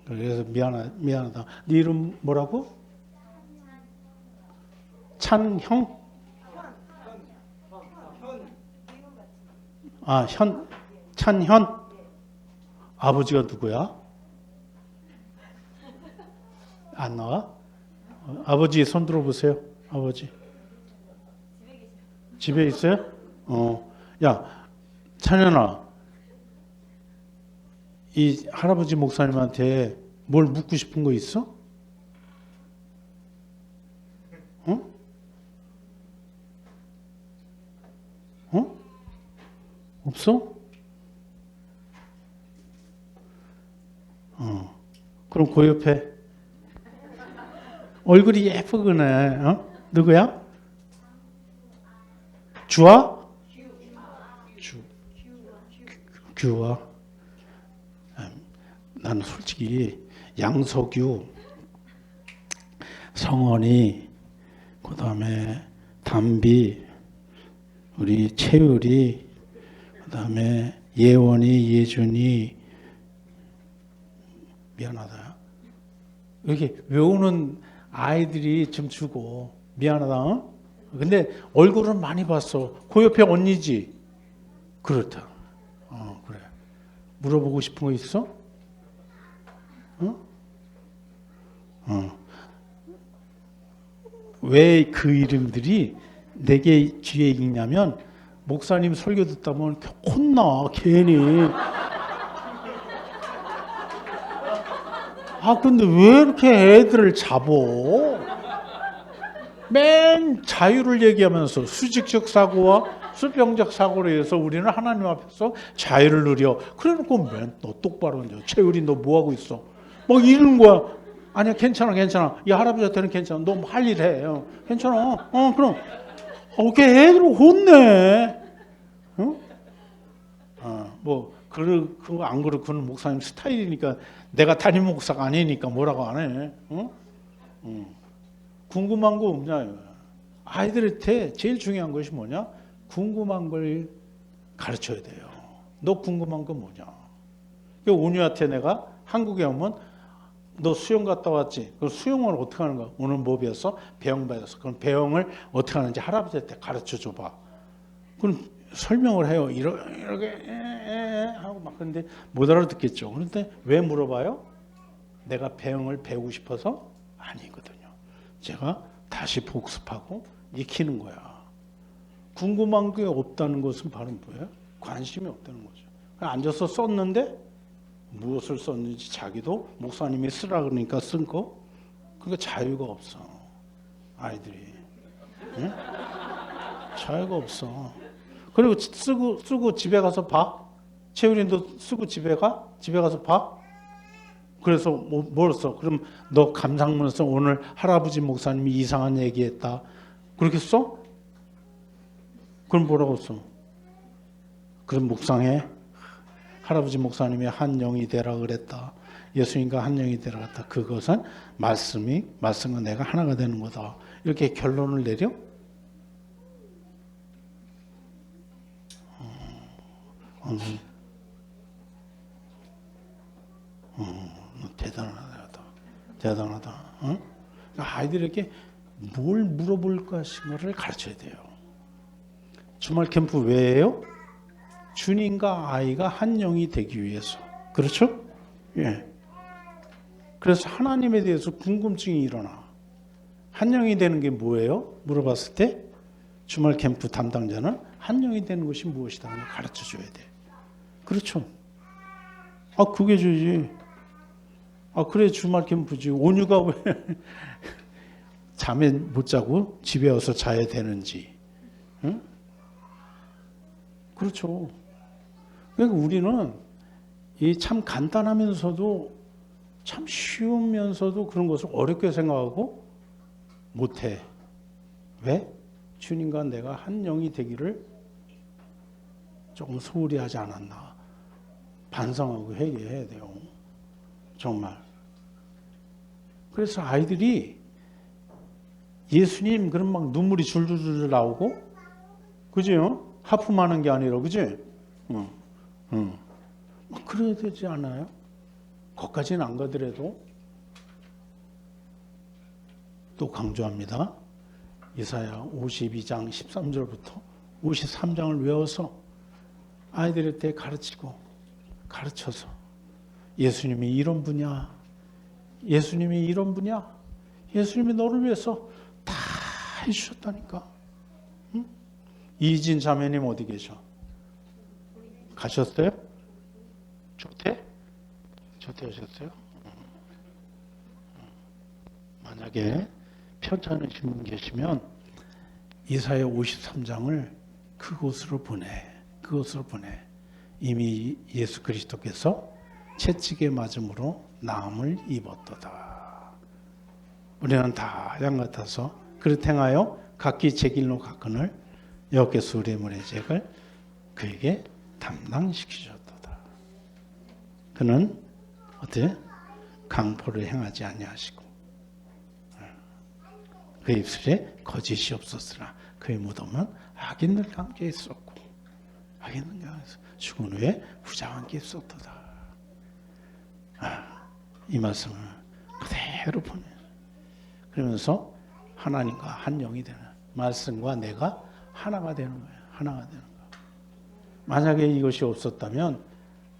그래서 미안하다. 네 이름 뭐라고? 찬형? 찬현? 아버지가 누구야? 안 나와? 아버지 손 들어보세요. 아버지. 집에 있어요? 야, 찬현아. 이 할아버지 목사님한테 뭘 묻고 싶은 거 있어? 어? 없어? 그럼 그 옆에 얼굴이 예쁘구나. 누구야? 주아? 규아. 나는 솔직히 양석유, 성원이, 그 다음에 담비, 우리 채율이, 그 다음에 예원이, 예준이, 미안하다. 이렇게 외우는 아이들이 좀 주고 미안하다. 근데 얼굴은 많이 봤어. 그 옆에 언니지. 그렇다. 그래. 물어보고 싶은 거 있어? 왜 그 이름들이 내게 귀에 익냐면 목사님 설교 듣다 보면 혼나 괜히. 근데 왜 이렇게 애들을 잡어? 맨 자유를 얘기하면서 수직적 사고와 수평적 사고로 해서 우리는 하나님 앞에서 자유를 누려. 그래놓고 맨 너 똑바로 앉아. 채율이 너 뭐하고 있어? 막 이러는 거야. 아니야 괜찮아. 이 할아버지한테는 괜찮아. 너 할 일 해. 괜찮아. 그럼. 걔 애들 혼내. 그거 안 그렇고 그는 목사님 스타일이니까 내가 담임 목사가 아니니까 뭐라고 안 해. 궁금한 거 없냐? 아이들한테 제일 중요한 것이 뭐냐? 궁금한 걸 가르쳐야 돼요. 너 궁금한 거 뭐냐? 온유한테 내가 한국에 오면 너 수영 갔다 왔지? 그럼 수영을 어떻게 하는 거야? 오늘 뭐 배웠어? 배영 배웠어. 그럼 배영을 어떻게 하는지 할아버지한테 가르쳐 줘봐. 그럼 설명을 해요. 이렇게 하고 막. 그런데 못 알아듣겠죠. 그런데 왜 물어봐요? 내가 배영을 배우고 싶어서? 아니거든요. 제가 다시 복습하고 익히는 거야. 궁금한 게 없다는 것은 바로 뭐예요? 관심이 없다는 거죠. 앉아서 썼는데 무엇을 썼는지 자기도 목사님이 쓰라 그러니까 쓴 거. 그러니까 자유가 없어. 아이들이. 응? 자유가 없어. 그리고 쓰고 집에 가서 봐. 채율이도 쓰고 집에 가서 봐. 그래서 뭘 써? 그럼 너 감상문 써. 오늘 할아버지 목사님이 이상한 얘기했다. 그렇게 써? 그럼 뭐라고 써? 그럼 묵상해. 할아버지 목사님이 한 영이 되라 그랬다. 예수님과 한 영이 되라 그랬다. 그것은 말씀과 내가 하나가 되는 거다. 이렇게 결론을 내려? 대단하다. 아이들에게 뭘 물어볼 것인가를 가르쳐야 돼요. 주말 캠프 왜예요? 주님과 아이가 한 영이 되기 위해서. 그렇죠? 예. 그래서 하나님에 대해서 궁금증이 일어나. 한 영이 되는 게 뭐예요? 물어봤을 때 주말 캠프 담당자는 한 영이 되는 것이 무엇이다 하는 걸 가르쳐 줘야 돼. 그렇죠? 그게 주지. 그래 주말 캠프지. 온유가 왜 잠에 못 자고 집에 와서 자야 되는지. 응? 그렇죠. 그러니까 우리는 이 참 간단하면서도 참 쉬우면서도 그런 것을 어렵게 생각하고 못해. 왜? 주님과 내가 한 영이 되기를 조금 소홀히 하지 않았나. 반성하고 회개해야 돼요. 정말. 그래서 아이들이 예수님 그럼 막 눈물이 줄줄줄 나오고, 그죠? 하품하는 게 아니라, 그지? 막 그래야 되지 않아요? 거기까지는 안 가더라도. 또 강조합니다. 이사야 52장 13절부터 53장을 외워서 아이들한테 가르쳐서 예수님이 이런 분이야. 예수님이 이런 분이야. 예수님이 너를 위해서 다 해주셨다니까. 응? 이진 자매님 어디 계셔? 가셨어요? 조태 하셨어요? 만약에 편찮으신 분 계시면 이사야 53장을 그곳으로 보내. 이미 예수 그리스도께서 채찍에 맞음으로 나음을 입었도다. 우리는 다 양 같아서 그릇 행하여 각기 제 길로 가거늘 여호와께서 우리의 문의 죄를 그에게 담당시키셨도다. 그는 어때? 강포를 행하지 아니하시고 그 입술에 거짓이 없었으나 그의 무덤은 악인들과 함께 있었고 악인들과 함께 죽은 후에 후자와 함께 있었도다. 이 말씀을 그대로 보내. 그러면서 하나님과 한 영이 되는, 말씀과 내가 하나가 되는 거예요. 하나가 되는 거. 만약에 이것이 없었다면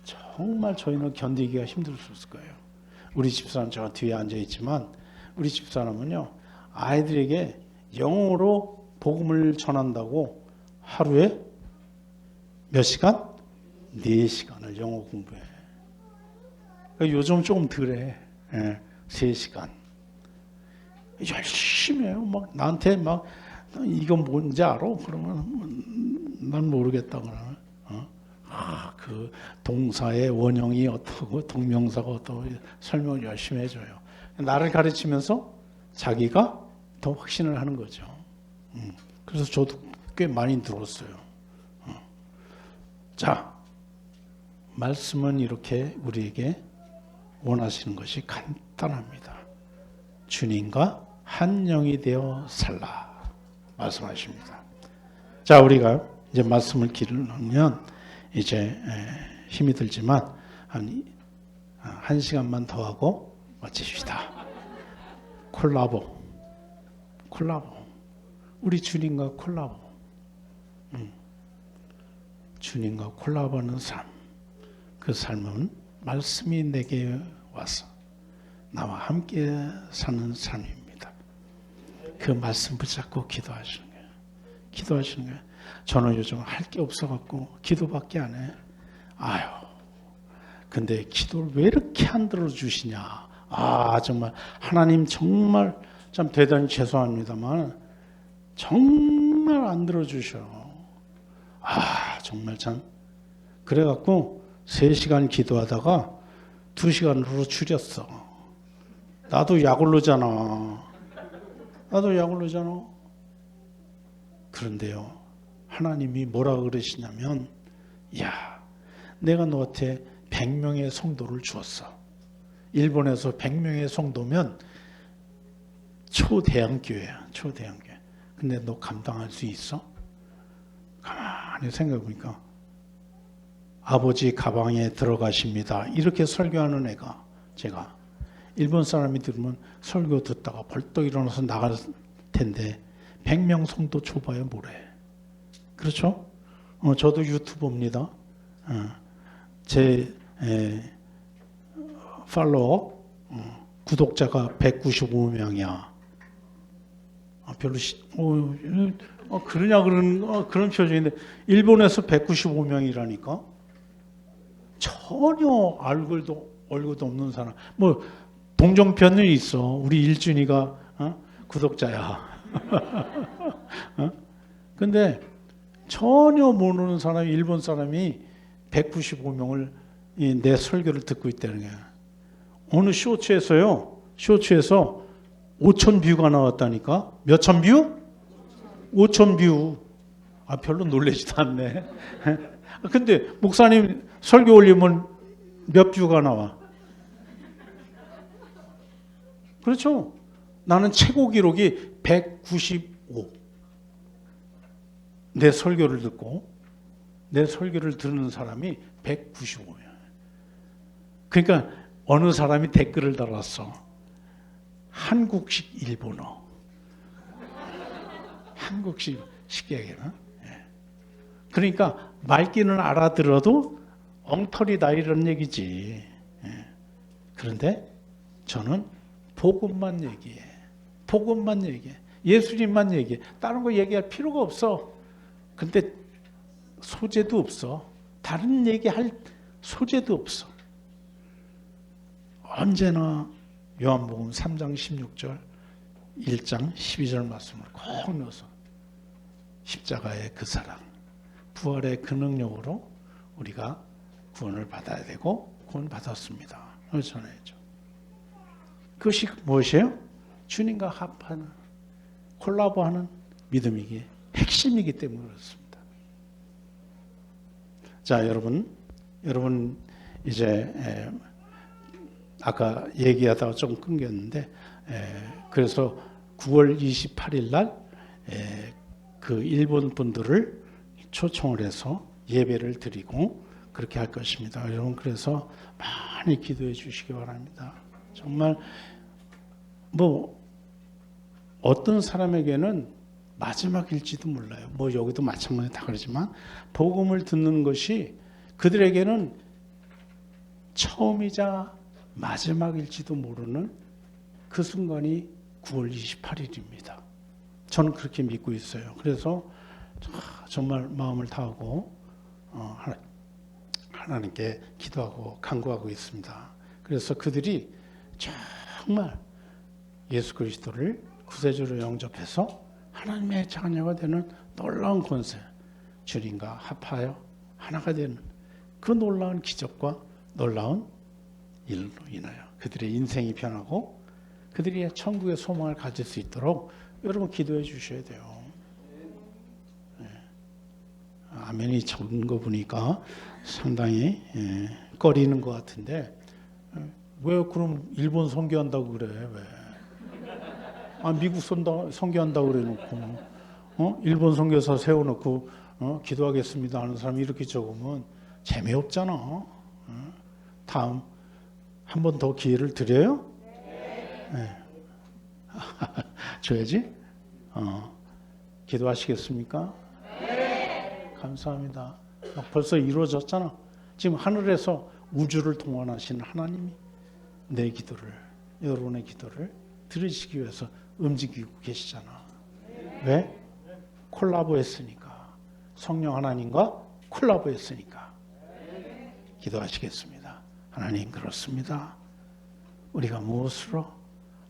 정말 저희는 견디기가 힘들었을 거예요. 우리 집사람, 저 뒤에 앉아 있지만 우리 집사람은요, 아이들에게 영어로 복음을 전한다고 하루에 몇 시간? 4시간을 영어 공부해. 그러니까 요즘 조금 덜해. 3시간. 열심히 해요. 막 나한테 막 이건 뭔지 알아? 그러면 난 모르겠다 그러면. 그 동사의 원형이 어떻고 동명사가 어떻고 설명을 열심히 해줘요. 나를 가르치면서 자기가 더 확신을 하는 거죠. 그래서 저도 꽤 많이 들었어요. 자, 말씀은 이렇게 우리에게 원하시는 것이 간단합니다. 주님과 한 영이 되어 살라 말씀하십니다. 자, 우리가 이제 말씀을 기르면 이제 힘이 들지만 한 시간만 더 하고 마칩시다. 콜라보. 우리 주님과 콜라보. 주님과 콜라보하는 삶. 그 삶은 말씀이 내게 와서 나와 함께 사는 삶입니다. 그 말씀 붙잡고 기도하시는 거예요. 저는 요즘 할 게 없어갖고 기도밖에 안 해. 근데 기도를 왜 이렇게 안 들어주시냐. 정말 하나님 정말 참 대단히 죄송합니다만 정말 안 들어주셔. 정말 참. 그래갖고 3시간 기도하다가 2시간으로 줄였어. 나도 약올르잖아. 그런데요, 하나님이 뭐라 그러시냐면, 내가 너한테 100명의 성도를 주었어. 일본에서 100명의 성도면 초대형교회야. 근데 너 감당할 수 있어? 가만히 생각해보니까 아버지 가방에 들어가십니다. 이렇게 설교하는 애가, 제가 일본 사람이 들으면 설교 듣다가 벌떡 일어나서 나갈 텐데 100명 성도 줘봐야 뭐래. 그렇죠? 저도 유튜버입니다. 제 팔로워 구독자가 195명이야. 별로 그러냐 그런 표정인데 일본에서 195명이라니까. 전혀 얼굴도 없는 사람. 뭐 동정편이 있어. 우리 일준이가 구독자야. 근데 전혀 모르는 사람이, 일본 사람이 195명을 내 설교를 듣고 있다는 거야. 어느 쇼츠에서 5천 뷰가 나왔다니까. 몇천 뷰? 5천 뷰. 별로 놀라지도 않네. 근데 목사님 설교 올리면 몇 뷰가 나와? 그렇죠? 나는 최고 기록이 195. 내 설교를 듣고 내 설교를 듣는 사람이 195야. 그러니까 어느 사람이 댓글을 달았어. 한국식 일본어. 한국식 쉽게 얘기하나? 그러니까 말귀는 알아들어도 엉터리다 이런 얘기지. 그런데 저는 복음만 얘기해. 복음만 얘기해. 예수님만 얘기해. 다른 거 얘기할 필요가 없어. 근데 소재도 없어. 다른 얘기할 소재도 없어. 언제나 요한복음 3장 16절, 1장 12절 말씀을 꼭 넣어서 십자가의 그 사랑, 부활의 그 능력으로 우리가 구원을 받아야 되고 구원 받았습니다. 그걸 전해야죠. 그것이 무엇이에요? 주님과 합하는, 콜라보하는 믿음이기 핵심이기 때문에 그렇습니다. 자, 여러분 이제 아까 얘기하다가 좀 끊겼는데, 그래서 9월 28일 날 그 일본 분들을 초청을 해서 예배를 드리고 그렇게 할 것입니다. 여러분, 그래서 많이 기도해 주시기 바랍니다. 정말 뭐 어떤 사람에게는 마지막일지도 몰라요. 뭐 여기도 마찬가지 다 그러지만 복음을 듣는 것이 그들에게는 처음이자 마지막일지도 모르는 그 순간이 9월 28일입니다. 저는 그렇게 믿고 있어요. 그래서 정말 마음을 다하고 하나님께 기도하고 간구하고 있습니다. 그래서 그들이 정말 예수 그리스도를 구세주로 영접해서 하나님의 자녀가 되는 놀라운 권세, 주님과 합하여 하나가 되는 그 놀라운 기적과 놀라운 일로 인하여 그들의 인생이 변하고 그들이 천국의 소망을 가질 수 있도록 여러분 기도해 주셔야 돼요. 아멘이 적은 거 보니까 상당히 꺼리는 것 같은데, 왜 그럼 일본 선교한다고 그래? 왜? 미국 선교한다고 그래 놓고 일본 선교사 세워놓고 기도하겠습니다 하는 사람이 이렇게 적으면 재미없잖아. 다음 한 번 더 기회를 드려요? 네. 줘야지. 기도하시겠습니까? 네. 감사합니다. 벌써 이루어졌잖아. 지금 하늘에서 우주를 동원하신 하나님이 내 기도를, 여러분의 기도를 들으시기 위해서 움직이고 계시잖아. 왜? 콜라보했으니까. 성령 하나님과 콜라보했으니까. 기도하시겠습니다. 하나님, 그렇습니다. 우리가 무엇으로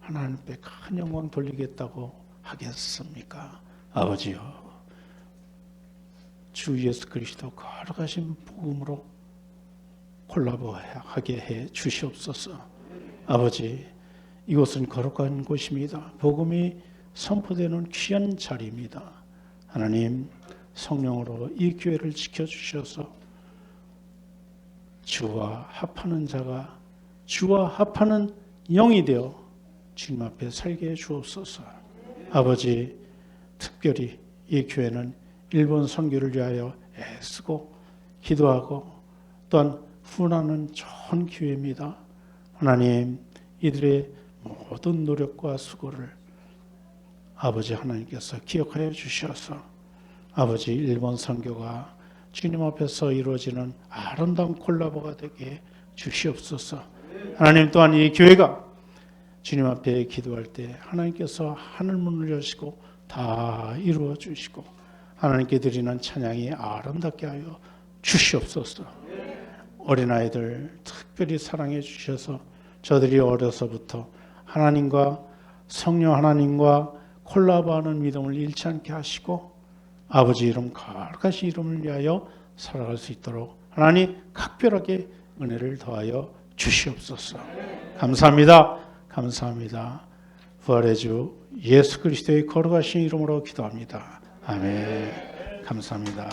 하나님께 큰 영광 돌리겠다고 하겠습니까? 아버지요, 주 예수 그리스도 거룩하신 복음으로 콜라보하게 해 주시옵소서. 아버지, 이곳은 거룩한 곳입니다. 복음이 선포되는 귀한 자리입니다. 하나님, 성령으로 이 교회를 지켜주셔서 주와 합하는 자가 주와 합하는 영이 되어 주님 앞에 살게 해 주옵소서. 아버지, 특별히 이 교회는 일본 선교를 위하여 애쓰고 기도하고 또한 훈하는 좋은 기회입니다. 하나님, 이들의 모든 노력과 수고를 아버지 하나님께서 기억하여 주셔서 아버지 일본 선교가 주님 앞에서 이루어지는 아름다운 콜라보가 되게 주시옵소서. 하나님, 또한 이 교회가 주님 앞에 기도할 때 하나님께서 하늘문을 여시고 다 이루어 주시고 하나님께 드리는 찬양이 아름답게 하여 주시옵소서. 어린아이들 특별히 사랑해 주셔서 저들이 어려서부터 하나님과 성령 하나님과 콜라보하는 믿음을 잃지 않게 하시고 아버지 이름 거룩하신 이름을 위하여 살아갈 수 있도록 하나님 각별하게 은혜를 더하여 주시옵소서. 감사합니다. 감사합니다. 부활의 주 예수 그리스도의 거룩하신 이름으로 기도합니다. 아멘. 감사합니다.